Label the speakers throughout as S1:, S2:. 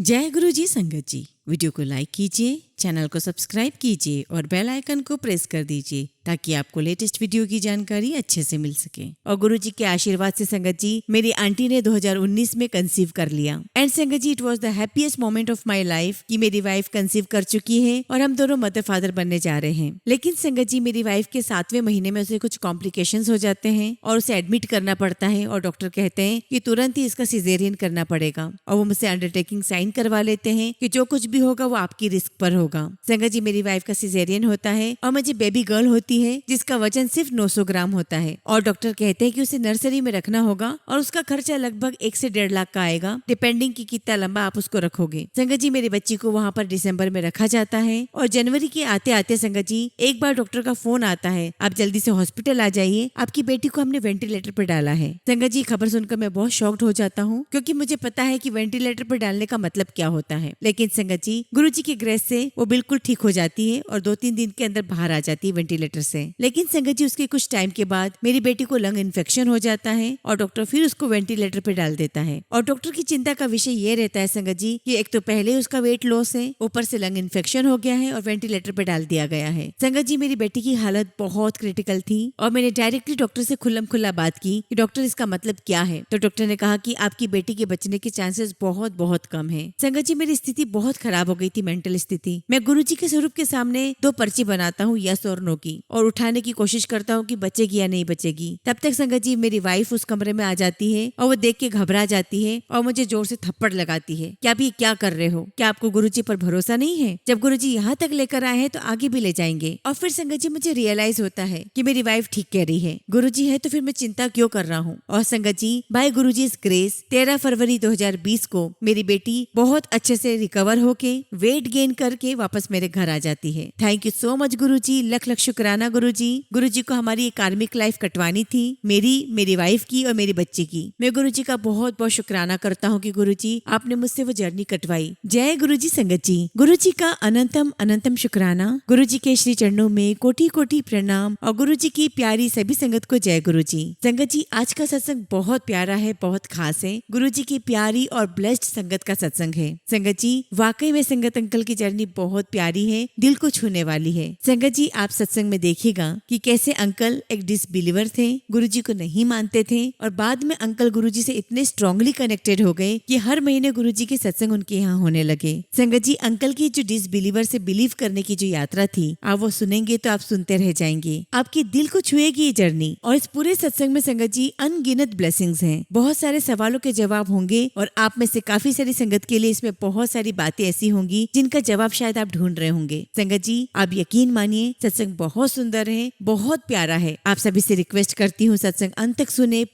S1: जय गुरु जी संगत जी। वीडियो को लाइक कीजिए, चैनल को सब्सक्राइब कीजिए और बेल आइकन को प्रेस कर दीजिए ताकि आपको लेटेस्ट वीडियो की जानकारी अच्छे से मिल सके। और गुरु जी के आशीर्वाद से संगत जी मेरी आंटी ने 2019 में कंसीव कर लिया। And sangat ji it was the happiest moment of my life कि मेरी वाइफ कंसीव कर चुकी है और हम दोनों मदर फादर बनने जा रहे हैं। लेकिन संगत जी मेरी वाइफ के 7वें महीने में उसे कुछ कॉम्प्लिकेशंस हो जाते हैं और उसे एडमिट करना पड़ता है और डॉक्टर कहते हैं कि तुरंत ही इसका सिजेरियन करना पड़ेगा। और वो मुझसे अंडरटेकिंग साइन करवा लेते हैं कि जो कुछ भी होगा वो आपकी रिस्क पर होगा। संगत जी मेरी वाइफ का सिजेरियन होता है और मुझे बेबी गर्ल होती है जिसका वजन सिर्फ 900 ग्राम होता है और डॉक्टर कहते हैं कि उसे नर्सरी में रखना होगा और उसका खर्चा लगभग 1 से 1.5 लाख का आएगा, डिपेंडिंग कि कितना लंबा आप उसको रखोगे। संगत जी मेरी बच्ची को वहाँ पर दिसंबर में रखा जाता है और जनवरी के आते आते संगत जी एक बार डॉक्टर का फोन आता है, आप जल्दी से हॉस्पिटल आ जाइए, आपकी बेटी को हमने वेंटिलेटर पर डाला है। संगत जी खबर सुनकर मैं बहुत शॉक्ड हो जाता हूँ क्योंकि मुझे पता है कि वेंटिलेटर पर डालने का मतलब क्या होता है। लेकिन संगत जी गुरु जी की ग्रेस से वो बिल्कुल ठीक हो जाती है और 2-3 दिन के अंदर बाहर आ जाती है वेंटिलेटर से। लेकिन संगत जी उसके कुछ टाइम के बाद मेरी बेटी को लंग इन्फेक्शन हो जाता है और डॉक्टर फिर उसको वेंटिलेटर पे डाल देता है। और डॉक्टर की चिंता का विषय ये रहता है संगत जी कि एक तो पहले उसका वेट लॉस है, ऊपर से लंग इन्फेक्शन हो गया है और वेंटिलेटर पे डाल दिया गया है। संगत जी मेरी बेटी की हालत बहुत क्रिटिकल थी और मैंने डायरेक्टली डॉक्टर से खुल्लम खुल्ला बात की कि डॉक्टर इसका मतलब क्या है। तो डॉक्टर ने कहा कि आपकी बेटी के बचने के चांसेस बहुत बहुत कम है। संगत जी मेरी स्थिति बहुत खराब हो गई थी, मेंटल स्थिति। मैं गुरु जी के स्वरूप के सामने 2 पर्ची बनाता हूँ, यस और नो की, और उठाने की कोशिश करता हूँ कि बचेगी या नहीं बचेगी। तब तक संगत जी मेरी वाइफ उस कमरे में आ जाती है और वो देख के घबरा जाती है और मुझे जोर से थप्पड़ लगाती है कि आप ये क्या कर रहे हो, क्या आपको गुरु जी पर भरोसा नहीं है? जब गुरु जी यहाँ तक लेकर आए हैं तो आगे भी ले जाएंगे। और फिर संगत जी मुझे रियलाइज होता है कि मेरी वाइफ ठीक कह रही है, गुरु जी है तो फिर मैं चिंता क्यों कर रहा हूँ। और संगत जी बाय गुरु जी ग्रेस 13 फरवरी 2020 को मेरी बेटी बहुत अच्छे से रिकवर होके वेट गेन करके वापस मेरे घर आ जाती है। थैंक यू सो मच गुरु जी, लख लख शुक्राना गुरु जी। गुरु जी को हमारी एक कार्मिक लाइफ कटवानी थी, मेरी वाइफ की और मेरी बच्ची की। मैं गुरु जी का बहुत बहुत शुक्राना करता हूँ कि गुरु जी आपने मुझसे वो जर्नी कटवाई। जय गुरु जी संगत जी। गुरु जी का अनंतम अनंतम शुक्राना। गुरु जी के श्री चरणों में कोटि कोटि प्रणाम और गुरु जी की प्यारी सभी संगत को जय गुरु जी। संगत जी आज का सत्संग बहुत प्यारा है, बहुत खास है। गुरु जी की प्यारी और ब्लेस्ड संगत का सत्संग है। संगत जी वाकई में संगत अंकल की जर्नी बहुत प्यारी है, दिल को छूने वाली है। संगत जी आप सत्संग में देखिएगा कि कैसे अंकल एक डिसबिलीवर थे, गुरुजी को नहीं मानते थे और बाद में अंकल गुरुजी से इतने स्ट्रांगली कनेक्टेड हो गए कि हर महीने गुरुजी के सत्संग उनके यहाँ होने लगे। संगत जी अंकल की जो डिसबिलीवर से बिलीव करने की जो यात्रा थी, आप वो सुनेंगे तो आप सुनते रह जाएंगे, आपके दिल को छुएगी ये जर्नी। और इस पूरे सत्संग में संगत जी अनगिनत ब्लेसिंग्स हैं, बहुत सारे सवालों के जवाब होंगे और आप में से काफी सारी संगत के लिए इसमें बहुत सारी बातें ऐसी होंगी जिनका जवाब शायद आप ढूंढ रहे होंगे। संगत जी आप यकीन मानिए सत्संग बहुत सुंदर है, बहुत प्यारा है। आप सभी से रिक्वेस्ट करती हूँ सत्संग अंत तक सुने,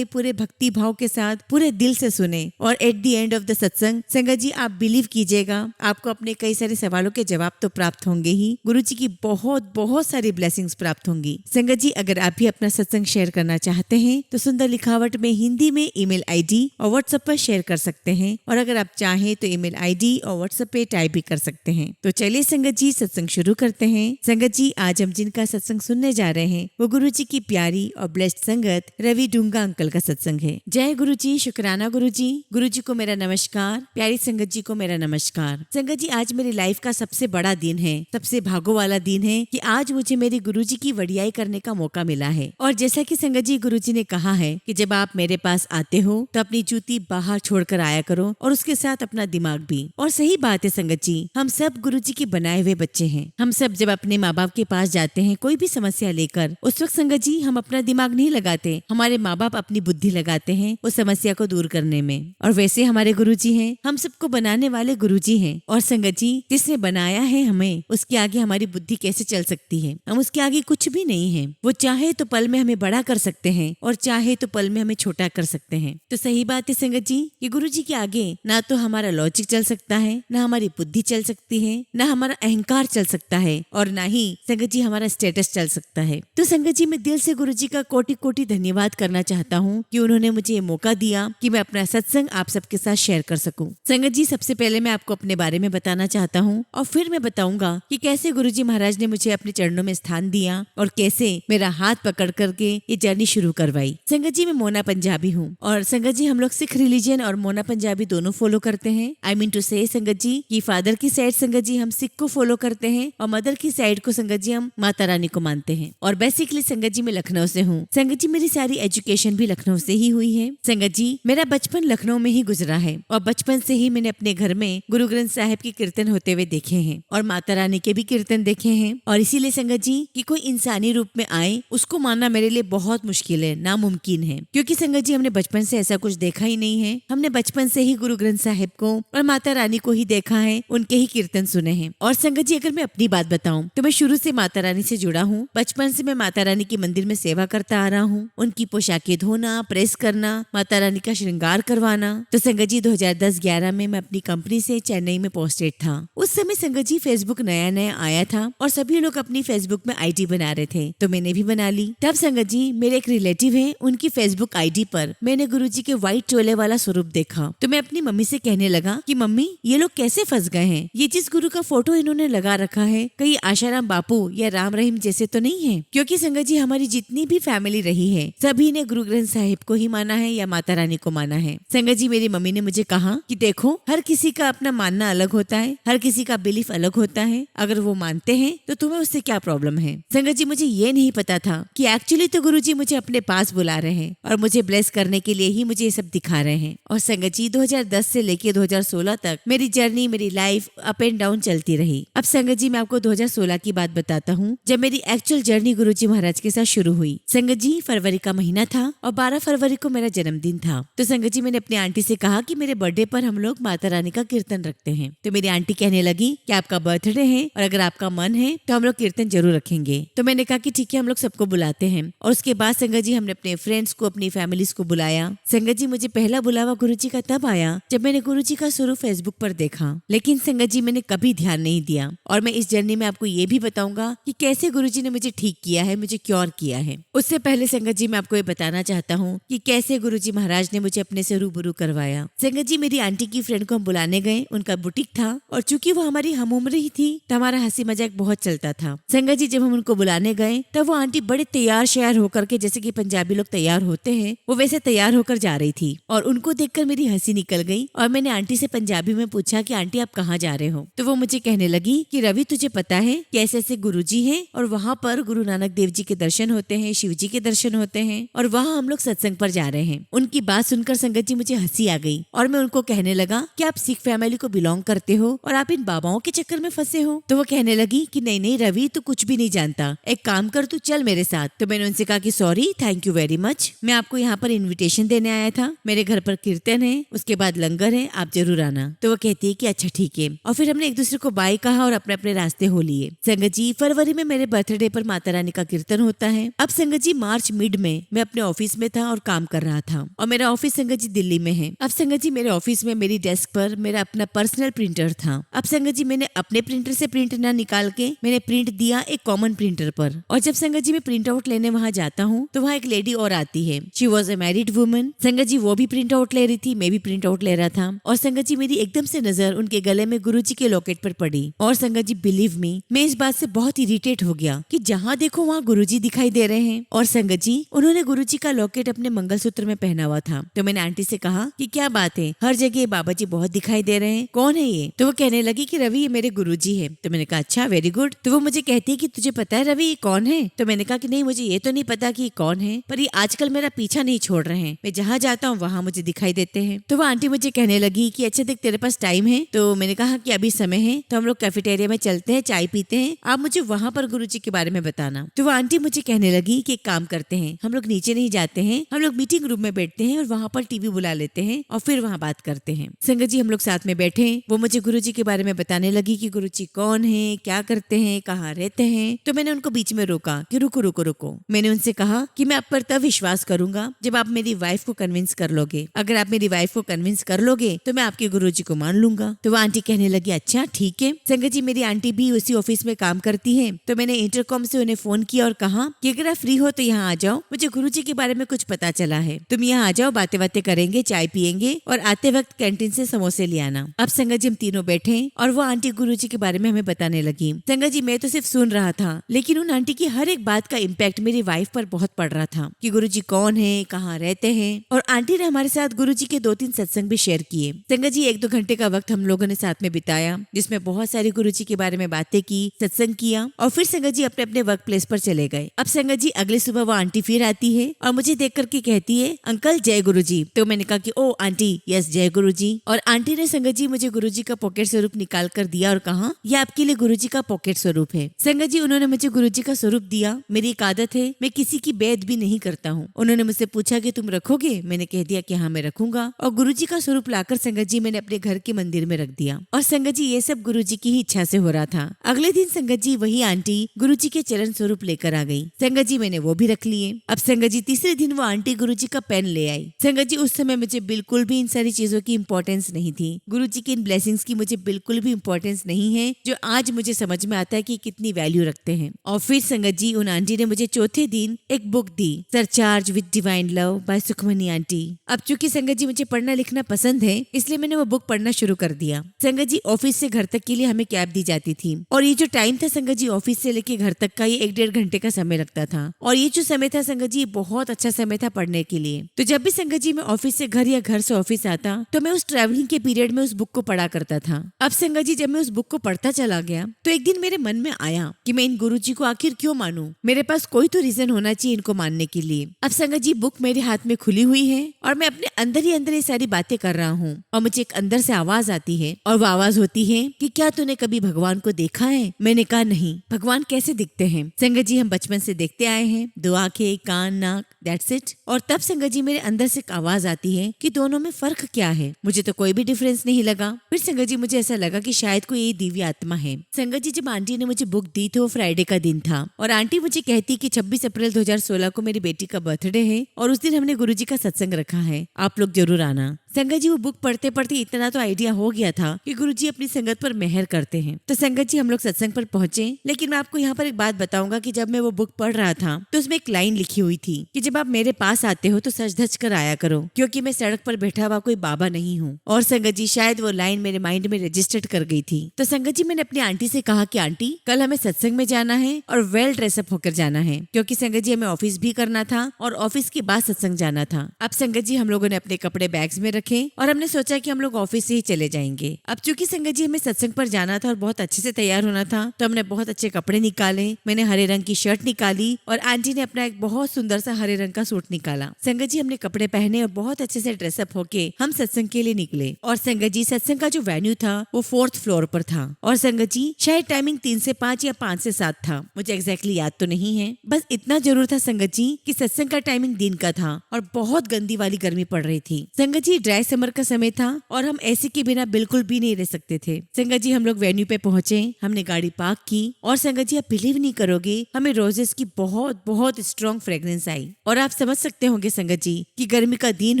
S1: पूरे भक्ति भाव के साथ पूरे दिल से सुने और at the end of the सत्संग संगत जी आप बिलीव कीजिएगा आपको अपने कई सारे सवालों के जवाब तो प्राप्त होंगे ही, गुरु जी की बहुत बहुत सारी ब्लेसिंग्स प्राप्त होंगी। संगत जी अगर आप भी अपना सत्संग शेयर करना चाहते हैं तो सुंदर लिखावट में हिंदी में ईमेल आईडी और व्हाट्सएप पर शेयर कर सकते हैं और अगर आप चाहें तो ईमेल आईडी और व्हाट्सएप पे टाइप भी कर सकते हैं। तो चलिए संगत जी सत्संग शुरू करते हैं। संगत जी आज हम जिनका सत्संग सुनने जा रहे हैं वो गुरु जी की प्यारी और ब्लेस्ड संगत रवि डूंगा अंकल का सत्संग है। जय गुरु जी, शुक्राना गुरु जी। गुरु जी को मेरा नमस्कार, प्यारी संगत जी को मेरा नमस्कार। संगत जी आज मेरी लाइफ का सबसे बड़ा दिन है, सबसे भागो वाला दिन है कि आज मुझे मेरे गुरु जी की वडियाई करने का मौका मिला है। और जैसा कि संगत जी गुरु जी ने कहा है कि जब आप मेरे पास आते हो तो अपनी जूती बाहर छोड़कर आया करो और उसके साथ अपना दिमाग भी। और सही बात है संगत जी, हम सब गुरु जी के बनाए हुए बच्चे हैं। हम सब जब अपने माँ बाप के पास जाते हैं कोई भी समस्या लेकर, उस वक्त संगत जी हम अपना दिमाग नहीं लगाते, हमारे माँ बाप अपनी बुद्धि लगाते हैं उस समस्या को दूर करने में। और वैसे हमारे गुरु जी हैं, हम सबको बनाने वाले गुरु जी हैं। और संगत जी जिसने बनाया है हमें, उसके आगे हमारी बुद्धि कैसे चल सकती है? हम उसके आगे कुछ भी नहीं है। वो चाहे तो पल में हमें बड़ा कर सकते हैं और चाहे तो पल में हमें छोटा कर सकते हैं। तो सही बात है संगत जी कि गुरु जी के आगे ना तो हमारा लॉजिक चल सकता है है, ना हमारी बुद्धि चल सकती है, ना हमारा अहंकार चल सकता है और ना ही संगत जी हमारा स्टेटस चल सकता है। तो संगत जी मैं दिल से गुरु जी का कोटि कोटि धन्यवाद करना चाहता हूँ कि उन्होंने मुझे ये मौका दिया कि मैं अपना सत्संग आप सबके साथ शेयर कर सकूं। संगत जी सबसे पहले मैं आपको अपने बारे में बताना चाहता हूँ और फिर मैं बताऊंगा कि कैसे गुरुजी महाराज ने मुझे अपने चरणों में स्थान दिया और कैसे मेरा हाथ पकड़ करके ये जर्नी शुरू करवाई। संगत जी मैं मोना पंजाबी हूँ और संगत जी हम लोग सिख रिलीजन और मोना पंजाबी दोनों फॉलो करते हैं। आई मीन टू से संगत जी की फादर की साइड संगत जी हम सिख को फॉलो करते हैं और मदर की साइड को संगत जी हम माता रानी को मानते हैं। और बेसिकली संगत जी मैं लखनऊ से हूँ। संगत जी मेरी सारी एजुकेशन भी लखनऊ से ही हुई है। संगत जी मेरा बचपन लखनऊ में ही गुजरा है और बचपन से ही मैंने अपने घर में गुरु ग्रंथ साहिब की कीर्तन होते हुए देखे हैं और माता रानी के भी कीर्तन देखे हैं। और इसीलिए संगत जी कि कोई इंसानी रूप में आए उसको मानना मेरे लिए बहुत मुश्किल है, नामुमकिन है, क्योंकि संगत जी हमने बचपन से ऐसा कुछ देखा ही नहीं है। हमने बचपन से ही गुरु ग्रंथ साहिब को और माता रानी को ही देखा है, उनके ही कीर्तन सुने हैं। और संगत जी अगर मैं अपनी बात बताऊं तो मैं शुरू से माता रानी से जुड़ा हूँ। बचपन से मैं माता रानी के मंदिर में सेवा करता आ रहा हूँ, उनकी पोशाकें धोना, प्रेस करना, माता रानी का श्रृंगार करवाना। तो संगत जी 2010-11 में मैं अपनी कंपनी से चेन्नई में पोस्टेड था। उस समय संगत जी फेसबुक नया नया आया था और सभी लोग अपनी फेसबुक में आईडी बना रहे थे, तो मैंने भी बना ली। तब संगत जी मेरे एक रिलेटिव है, उनकी फेसबुक आईडी पर मैंने गुरुजी के व्हाइट चोले वाला स्वरूप देखा, तो मैं अपनी मम्मी से कहने लगा कि मम्मी ये लोग कैसे फंस गए हैं, ये जिस गुरु का फोटो इन्होंने लगा रखा है कहीं आशाराम बापू या राम रहीम जैसे तो नहीं है। क्योंकि संगत जी हमारी जितनी भी फैमिली रही है सभी ने गुरु ग्रंथ साहिब को ही माना है या माता रानी को माना है। संगत जी मेरी मम्मी ने मुझे कहा कि देखो हर किसी का अपना मानना अलग होता है, हर किसी का बिलीफ अलग होता है, अगर वो मानते हैं तो तुम्हें उससे क्या प्रॉब्लम है। संगत जी मुझे ये नहीं पता था कि एक्चुअली तो गुरुजी मुझे अपने पास बुला रहे हैं और मुझे ब्लेस करने के लिए ही मुझे ये सब दिखा रहे हैं। और संगत जी 2010 से लेके 2016 तक मेरी जर्नी, मेरी लाइफ अप एंड डाउन चलती रही। अब संगत जी मैं आपको 2016 की बात बताता हूँ, जब मेरी एक्चुअल जर्नी गुरुजी महाराज के साथ शुरू हुई। संगत जी फरवरी का महीना था और 12 फरवरी को मेरा जन्मदिन था। तो संगत जी मैंने अपनी आंटी से कहा कि मेरे बर्थडे पर हम लोग माता रानी का कीर्तन रखते हैं। तो मेरी आंटी कहने लगी कि आपका बर्थडे है और अगर आपका मन है तो हम लोग कीर्तन जरूर रखेंगे। तो मैंने कहा कि ठीक है, हम लोग सबको बुलाते हैं। और उसके बाद संगत जी हमने अपने फ्रेंड्स को, अपनी फैमिलीज को बुलाया। संगत जी मुझे पहला बुलावा गुरुजी का तब आया जब मैंने गुरुजी का स्वरूप फेसबुक पर देखा, लेकिन संगत जी मैंने कभी ध्यान नहीं दिया। और मैं इस जर्नी में आपको ये भी बताऊंगा कि कैसे गुरुजी ने मुझे ठीक किया है, मुझे क्योर किया है। उससे पहले संगत जी मैं आपको ये बताना चाहता हूँ कि कैसे गुरुजी महाराज ने मुझे अपने से रूबरू करवाया। संगत जी मेरी आंटी की फ्रेंड को हम बुलाने गए, उनका बुटीक था और चूंकि वो हमारी हम उम्र ही थी तो हमारा हंसी मजाक बहुत चलता था। संगत जी जब हम उनको बुलाने गए तब वो आंटी बड़े तैयार श्यार होकर के, जैसे कि पंजाबी लोग तैयार होते हैं, वो वैसे तैयार होकर जा रही थी और उनको देखकर मेरी हंसी निकल गई। और मैंने आंटी से पंजाबी में पूछा कि आंटी आप कहाँ जा रहे हो। तो वो मुझे कहने लगी कि रवि तुझे पता है कि ऐसे ऐसे गुरुजी हैं और वहाँ पर गुरु नानक देव जी के दर्शन होते हैं, शिव जी के दर्शन होते हैं और वहाँ हम लोग सत्संग पर जा रहे हैं। उनकी बात सुनकर संगत जी मुझे हंसी आ गई और मैं उनको कहने लगा कि आप सिख फैमिली को बिलोंग करते हो और आप इन बाबाओं के चक्कर में फंसे हो। तो वो कहने लगी कि नहीं नहीं रवि, तू कुछ भी नहीं जानता, एक काम कर तू चल मेरे साथ। तो मैंने उनसे कहा कि sorry, thank you very much, मैं आपको यहाँ पर इन्विटेशन देने आया था, मेरे घर पर कीर्तन है, उसके बाद लंगर है, आप जरूर आना। तो वो कहती है कि अच्छा ठीक है। और फिर हमने एक दूसरे को बाय कहा और अपने अपने रास्ते हो लिए। संगत जी फरवरी में मेरे बर्थडे पर माता रानी का कीर्तन होता है। अब संगत जी मार्च मिड में मैं अपने ऑफिस में था और काम कर रहा था और मेरा ऑफिस संगत जी दिल्ली में है। अब संगत जी मेरे ऑफिस में मेरी डेस्क पर मेरा अपना पर्सनल प्रिंटर था। अब संगत जी मैंने अपने प्रिंटर से प्रिंट ना निकाल के मैंने प्रिंट दिया एक कॉमन प्रिंटर पर। और जब संगत जी मैं प्रिंट आउट लेने वहाँ जाता हूँ तो वहाँ एक लेडी और आती है। She was a married woman. संगत जी वो भी प्रिंट आउट ले रही थी, मैं भी प्रिंट आउट ले रहा था। और संगत जी मेरी एकदम से नजर उनके गले में गुरुजी के लॉकेट पर पड़ी। और संगत जी बिलीव मी, मैं इस बात से बहुत इरिटेट हो गया कि जहाँ देखो वहाँ गुरुजी दिखाई दे रहे हैं। और संगत जी उन्होंने गुरुजी का लॉकेट अपने मंगलसूत्र में पहना हुआ था। तो मैंने आंटी से कहा कि क्या बात है, हर जगह बाबा जी बहुत दिखाई दे रहे हैं, कौन है ये। तो वो कहने लगी कि रवि ये मेरे गुरुजी है। तो मैंने कहा अच्छा वेरी गुड। तो वो मुझे कहती है कि तुझे पता है रवि ये कौन है। तो मैंने कहा कि नहीं मुझे ये तो नहीं पता कि कौन है, पर ये आजकल मेरा पीछा नहीं छोड़ रहे हैं, मैं जहाँ जाता हूँ वहाँ मुझे दिखाई देते हैं। तो वो आंटी मुझे कहने लगी कि अच्छा देख तेरे पास टाइम है। तो मैंने कहा कि अभी समय है तो हम लोग कैफेटेरिया में चलते हैं, चाय पीते हैं, आप मुझे वहाँ पर गुरुजी के बारे में बताना। तो वो आंटी मुझे कहने लगी कि एक काम करते हैं, हम लोग नीचे नहीं जाते हैं, हम लोग मीटिंग रूम में बैठते हैं और वहाँ पर टीवी बुला लेते हैं और फिर वहाँ बात करते हैं। संगत जी हम लोग साथ में बैठे, वो मुझे गुरुजी के बारे में बताने लगी कि गुरुजी कौन है, क्या करते हैं, कहाँ रहते हैं। तो मैंने उनको बीच में रोका कि रुको रुको रुको। मैंने उनसे कहा कि मैं आप पर तब विश्वास करूंगा जब आप मेरी वाइफ को कन्विंस कर लोगे। अगर आप मेरी वाइफ को कन्विंस कर लोगे तो मैं आपके गुरुजी को मान लूंगा। तो वो आंटी कहने लगी अच्छा ठीक है। संगत जी मेरी आंटी भी उसी ऑफिस में काम करती है, तो मैंने इंटरकॉम से उन्हें फोन किया और कहा कि अगर आप फ्री हो तो यहाँ आ जाओ, मुझे गुरुजी के बारे में कुछ पता चला है, तुम यहाँ आ जाओ, बातें बातें करेंगे, चाय पियेंगे और आते वक्त कैंटीन से समोसे ले आना। अब संगत जी हम तीनों बैठे और वो आंटी गुरुजी के बारे में हमें बताने लगी। संगत जी मैं तो सिर्फ सुन रहा था, लेकिन उन आंटी की हर एक बात का इम्पैक्ट मेरी वाइफ पर बहुत पड़ रहा था कि गुरुजी कौन है, कहाँ रहते हैं। और आंटी ने हमारे साथ गुरुजी के 2-3 सत्संग भी शेयर किए। संगत जी 1-2 घंटे का वक्त हम लोगों ने साथ में बिताया, जिसमें बहुत सारी गुरुजी के बारे में बातें की, सत्संग किया और फिर संगत जी अपने अपने वर्क प्लेस पर चले गए। अब संगत जी अगले सुबह वो आंटी फिर आती है और मुझे देख करके कहती है अंकल जय गुरुजी। तो मैंने कहा कि ओ आंटी यस जय गुरुजी। और आंटी ने संगत जी मुझे गुरुजी का पॉकेट स्वरूप निकाल कर दिया और कहा यह आपके लिए गुरुजी का पॉकेट स्वरूप है। संगत जी उन्होंने मुझे गुरुजी का स्वरूप दिया। मेरी एक आदत है, मैं किसी की बेद भी नहीं करता हूँ। उन्होंने मुझसे पूछा कि तुम रखोगे, मैंने कह दिया कि हाँ मैं रखूंगा। और गुरुजी का स्वरूप लाकर संगत जी मैंने अपने घर के मंदिर में रख दिया। और संगत जी ये सब गुरुजी की ही इच्छा से हो रहा था। अगले दिन संगत जी वही आंटी गुरुजी के चरण स्वरूप लेकर आ गई। संगत जी मैंने वो भी रख लिए। अब संगत जी तीसरे दिन वो आंटी गुरुजी का पेन ले आई। संगत जी उस समय मुझे बिल्कुल भी इन सारी चीजों की इम्पोर्टेंस नहीं थी, गुरुजी की इन ब्लेसिंग्स की मुझे बिल्कुल भी इम्पोर्टेंस नहीं है, जो आज मुझे समझ में आता है कि कितनी वैल्यू रखते हैं। और फिर संगत जी उन आंटी ने मुझे चौथे दिन एक बुक दी, surcharge with divine love by Sukhmani aunty. अब चूंकि संगत जी मुझे पढ़ना लिखना पसंद है, इसलिए मैंने वो बुक पढ़ना शुरू कर दिया। संगत जी ऑफिस से घर तक के लिए हमें कैब दी जाती थी और ये जो टाइम था संगत जी ऑफिस से लेके घर तक का ये 1-1.5 घंटे का समय लगता था। और ये जो समय था संगत जी बहुत अच्छा समय था पढ़ने के लिए। तो जब भी संगत जी मैं ऑफिस से घर या घर से ऑफिस आता तो मैं उस ट्रैवलिंग के पीरियड में उस बुक को पढ़ा करता था। अब संगत जी जब मैं उस बुक को पढ़ता चला गया तो एक दिन मेरे मन में आया कि मैं इन गुरुजी को आखिर क्यों मानूं, मेरे पास कोई तो रीजन होना चाहिए इनको मानने के लिए। अब संगत जी बुक मेरे हाथ में खुली हुई है और मैं अपने अंदर ही अंदर ये सारी बातें कर रहा हूँ और मुझे एक अंदर से आवाज आती है और वो आवाज होती है कि क्या तूने कभी भगवान को देखा है? मैंने कहा नहीं। भगवान कैसे दिखते हैं? संगत जी हम बचपन से देखते आए हैं, 2 आंखें, कान, नाक, दैट्स इट। और तब संगत जी मेरे अंदर से एक आवाज आती है कि दोनों में फर्क क्या है? मुझे तो कोई भी डिफरेंस नहीं लगा। फिर संगत जी मुझे ऐसा लगा कि शायद कोई ये दिव्य आत्मा है। संगत जी जब आंटी ने मुझे बुक दी थी वो फ्राइडे का दिन था और आंटी मुझे कहती कि 26 अप्रैल 2016 को मेरी बेटी का बर्थडे है और उस दिन हमने गुरुजी का सत्संग रखा है, आप लोग जरूर आना। संगत जी वो बुक पढ़ते पढ़ते इतना तो आइडिया हो गया था कि गुरुजी अपनी संगत पर मेहर करते हैं। तो संगत जी हम लोग सत्संग पर पहुंचे। लेकिन मैं आपको यहाँ पर एक बात बताऊंगा कि जब मैं वो बुक पढ़ रहा था तो उसमें एक लाइन लिखी हुई थी कि जब आप मेरे पास आते हो तो सच धज कर आया करो, क्योंकि मैं सड़क पर बैठा हुआ कोई बाबा नहीं हूँ। और संगत जी शायद वो लाइन मेरे माइंड में रजिस्टर्ड कर गई थी। तो संगत जी मैंने अपनी आंटी से कहा कि आंटी कल हमें सत्संग में जाना है और वेल ड्रेसअप होकर जाना है, क्योंकि संगत जी हमें ऑफिस भी करना था और ऑफिस के बाद सत्संग जाना था। अब संगत जी हम लोगों ने अपने कपड़े बैग्स में रखे और हमने सोचा कि हम लोग ऑफिस से ही चले जाएंगे। अब चूंकि संगत जी हमें सत्संग पर जाना था और बहुत अच्छे से तैयार होना था तो हमने बहुत अच्छे कपड़े निकाले। मैंने हरे रंग की शर्ट निकाली और आंटी ने अपना एक बहुत सुंदर सा हरे रंग का सूट निकाला। संगत जी हमने कपड़े पहने और बहुत अच्छे से ड्रेसअप होके हम सत्संग के लिए निकले। और संगत जी सत्संग का जो वेन्यू था वो 4th फ्लोर पर था और संगत जी शायद टाइमिंग 3 से 5 या 5 से 7 था, मुझे एग्जैक्टली याद तो नहीं है। बस इतना जरूर था संगत जी कि सत्संग का टाइमिंग दिन का था और बहुत गंदी वाली गर्मी पड़ रही थी। संगत जी ड्राई समर का समय था और हम एसी के बिना बिल्कुल भी नहीं रह सकते थे। संगत जी हम लोग वेन्यू पे पहुंचे, हमने गाड़ी पार्क की और संगत जी आप बिलीव नहीं करोगे हमें रोजेस की बहुत बहुत स्ट्रॉन्ग फ्रेग्रेंस आई। और आप समझ सकते होंगे संगत जी कि गर्मी का दिन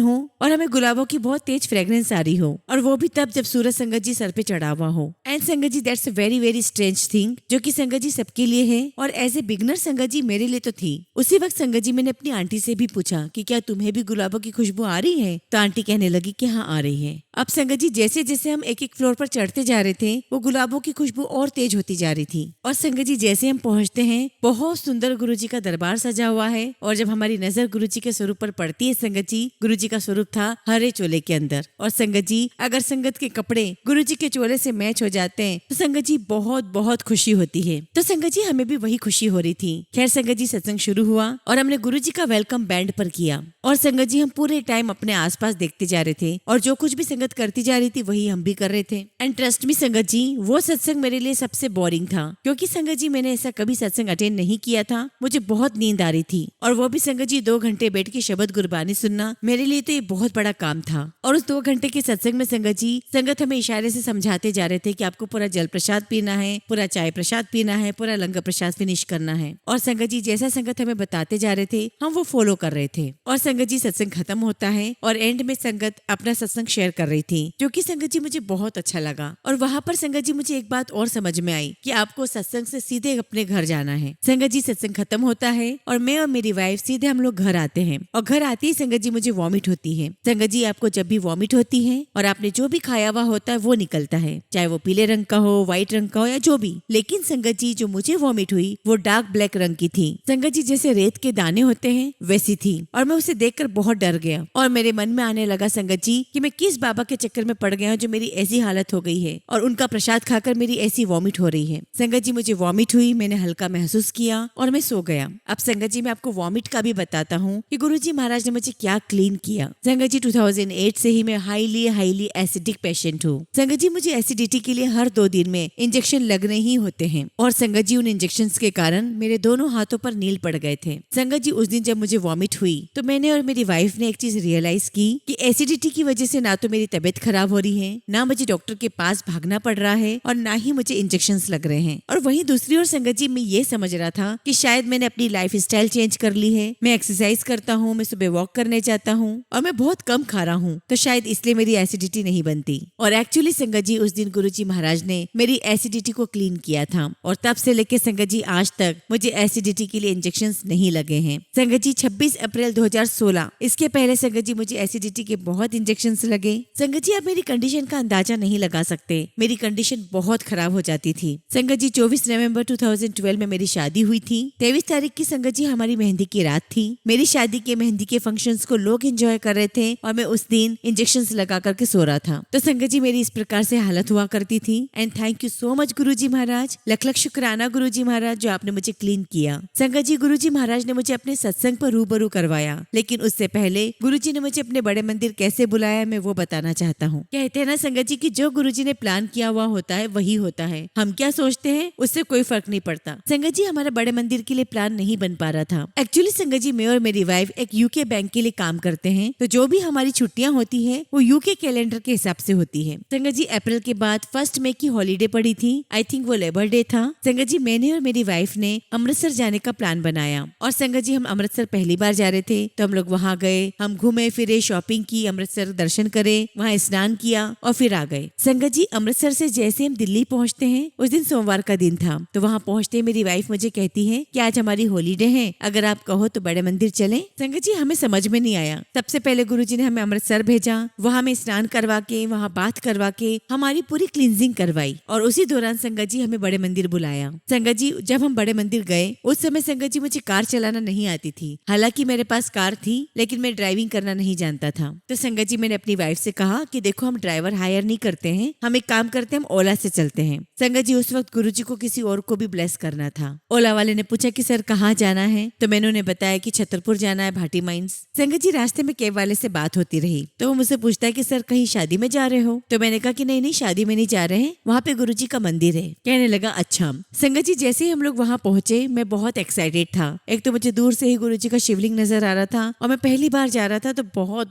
S1: हो और हमें गुलाबों की बहुत तेज फ्रेग्रेंस आ रही हो, और वो भी तब जब सूरज संगत जी सर पे चढ़ा हुआ हो। And sangat ji that's a very very strange thing जो कि संगत जी सबके लिए है और एज ए बिगनर संगत जी मेरे लिए तो थी। उसी वक्त संगत जी मैंने अपनी आंटी से भी पूछा कि क्या तुम्हें भी गुलाबों की खुशबू आ रही है? तो आंटी कहने लगी कि हाँ आ रही है। अब संगत जी जैसे जैसे हम एक एक फ्लोर पर चढ़ते जा रहे थे वो गुलाबों की खुशबू और तेज होती जा रही थी। और संगत जी जैसे हम पहुंचते हैं बहुत सुंदर गुरुजी का दरबार सजा हुआ है और जब हमारी नजर गुरुजी के स्वरूप पर पड़ती है संगत जी, गुरुजी का स्वरूप था हरे चोले के अंदर। और संगत जी अगर संगत के कपड़े गुरुजी के चोले से मैच हो जाते हैं तो संगत जी बहुत बहुत खुशी होती है। तो संगत जी हमें भी वही खुशी हो रही थी। खैर संगत जी सत्संग शुरू हुआ और हमने गुरुजी का वेलकम बैंड पर किया और संगत जी हम पूरे टाइम अपने आसपास देखते जा रहे थे और जो कुछ भी संगत करती जा रही थी वही हम भी कर रहे थे। एंड ट्रस्ट मी संगत जी वो सत्संग मेरे लिए सबसे बोरिंग था, क्योंकि संगत जी मैंने ऐसा कभी सत्संग अटेंड नहीं किया था। मुझे बहुत नींद आ रही थी और वो भी संगत जी 2 घंटे बैठ के शब्द गुरबानी सुनना मेरे लिए तो ये बहुत बड़ा काम था। और उस 2 घंटे के सत्संग में संगत हमें इशारे से समझाते जा रहे थे कि आपको पूरा जल प्रसाद पीना है, पूरा चाय प्रसाद पीना है, पूरा लंगर प्रसाद फिनिश करना है। और संगत जी जैसा संगत हमें बताते जा रहे थे हम वो फॉलो कर रहे थे। और संगत जी सत्संग खत्म होता है और एंड में संगत अपना सत्संग शेयर कर रही रही थी, जो कि संगत जी मुझे बहुत अच्छा लगा। और वहाँ पर संगत जी मुझे एक बात और समझ में आई कि आपको सत्संग से सीधे अपने घर जाना है। संगत जी सत्संग खत्म होता है और मैं और मेरी वाइफ सीधे हम लोग घर आते हैं और घर आते ही संगत जी मुझे वॉमिट होती है। संगत जी आपको जब भी वॉमिट होती है और आपने जो भी खाया हुआ होता है वो निकलता है, चाहे वो पीले रंग का हो, व्हाइट रंग का हो या जो भी। लेकिन संगत जी जो मुझे वॉमिट हुई वो डार्क ब्लैक रंग की थी। संगत जी जैसे रेत के दाने होते हैं वैसी थी और मैं उसे देखकर बहुत डर गया और मेरे मन में आने लगा संगत जी कि मैं किस बाबा के चक्कर में पड़ गया हूँ जो मेरी ऐसी हालत हो गई है और उनका प्रसाद खाकर मेरी ऐसी वॉमिट हो रही है। संगत जी मुझे वॉमिट हुई, मैंने हल्का महसूस किया और मैं सो गया। अब संगत जी मैं आपको वॉमिट का भी बताता हूँ कि गुरुजी महाराज ने मुझे क्या क्लीन किया। संगत जी 2008 से ही मैं हाईली एसिडिक पेशेंट हूँ। संगत जी मुझे एसिडिटी के लिए हर 2 दिन में इंजेक्शन लगने ही होते हैं और संगत जी उन इंजेक्शन के कारण मेरे दोनों हाथों पर नील पड़ गए थे। संगत जी उस दिन जब मुझे वॉमिट हुई तो मैंने और मेरी वाइफ ने एक चीज रियलाइज की कि एसिडिटी की वजह से ना तो मेरी तबीयत खराब हो रही है, ना मुझे डॉक्टर के पास भागना पड़ रहा है और ना ही मुझे इंजेक्शन लग रहे हैं। और वहीं दूसरी ओर संगत जी मैं ये समझ रहा था कि शायद मैंने अपनी लाइफ स्टाइल चेंज कर ली है, मैं एक्सरसाइज करता हूँ, मैं सुबह वॉक करने जाता हूँ और मैं बहुत कम खा रहा हूँ, तो शायद इसलिए मेरी एसिडिटी नहीं बनती। और एक्चुअली संगत जी उस दिन गुरुजी महाराज ने मेरी एसिडिटी को क्लीन किया था और तब से लेकर संगत जी आज तक मुझे एसिडिटी के लिए इंजेक्शन नहीं लगे हैं। संगत जी 26 अप्रैल 2016 इसके पहले संगत जी मुझे एसिडिटी के बहुत इंजेक्शन लगे। संगत जी आप मेरी कंडीशन का अंदाजा नहीं लगा सकते, मेरी कंडीशन बहुत खराब हो जाती थी। संगत जी 24 नवंबर 2012 में मेरी शादी हुई थी। 23 तारीख की संगत जी हमारी मेहंदी की रात थी। मेरी शादी के मेहंदी के फंक्शंस को लोग एंजॉय कर रहे थे और मैं उस दिन इंजेक्शन लगा करके सो रहा था। तो संगत जी मेरी इस प्रकार से हालत हुआ करती थी। And thank you so much Guruji Maharaj, लख लख शुक्राना गुरुजी महाराज जो आपने मुझे क्लीन किया। संगत जी गुरुजी महाराज ने मुझे अपने सत्संग पर रूबरू करवाया, लेकिन उससे पहले गुरुजी ने मुझे अपने बड़े मंदिर कैसे बुलाया मैं वो बताना चाहता हूँ। कहते हैं ना संगत जी कि जो गुरुजी ने प्लान किया हुआ होता है वही होता है, हम क्या सोचते हैं उससे कोई फर्क नहीं पड़ता। संगत जी हमारा बड़े मंदिर के लिए प्लान नहीं बन पा रहा था। एक्चुअली संगत जी मैं और मेरी वाइफ एक यूके बैंक के लिए काम करते हैं, तो जो भी हमारी छुट्टियां होती है वो यूके कैलेंडर के हिसाब से होती है। संगत जी अप्रैल के बाद 1 मई की हॉलीडे पड़ी थी, आई थिंक वो लेबर डे था। संगत जी मैंने और मेरी वाइफ ने अमृतसर जाने का प्लान बनाया और संगत जी हम अमृतसर पहली बार जा रहे थे, तो हम लोग वहाँ गए, हम घूमे फिरे, शॉपिंग की, अमृतसर दर्शन करे, वहाँ स्नान किया और फिर आ गए। संगत जी अमृतसर से जैसे हम दिल्ली पहुँचते हैं, उस दिन सोमवार का दिन था, तो वहाँ पहुँचते मेरी वाइफ मुझे कहती है कि आज हमारी हॉलीडे है, अगर आप कहो तो बड़े मंदिर चलें। संगत जी हमें समझ में नहीं आया। सबसे पहले गुरुजी ने हमें अमृतसर भेजा, वहाँ में स्नान करवा के, वहाँ बात करवा के हमारी पूरी क्लींजिंग करवाई और उसी दौरान संगत जी हमें बड़े मंदिर बुलाया। संगत जी जब हम बड़े मंदिर गए उस समय संगत जी मुझे कार चलाना नहीं आती थी, हालांकि मेरे पास कार थी लेकिन मैं ड्राइविंग करना नहीं जानता था। तो संगत जी मैंने अपनी वाइफ से कहा कि देखो हम ड्राइवर हायर नहीं करते हैं, हम एक काम करते हैं, हम ओला से चलते हैं। संगत जी उस वक्त गुरुजी को किसी और को भी ब्लेस करना था। ओला वाले ने पूछा कि सर कहाँ जाना है, तो मैंने उन्हें बताया कि छतरपुर जाना है, भाटी माइंस। संगत जी रास्ते में कैब वाले से बात होती रही, तो वो मुझसे पूछता है कि सर कहीं शादी में जा रहे हो, तो मैंने कहा कि नहीं शादी में नहीं जा रहे हैं, वहाँ पे गुरुजी का मंदिर है। कहने लगा अच्छा। संगत जी जैसे ही हम लोग वहाँ पहुंचे मैं बहुत एक्साइटेड था। एक तो मुझे दूर से ही गुरुजी का शिवलिंग नजर आ रहा था और मैं पहली बार जा रहा था, तो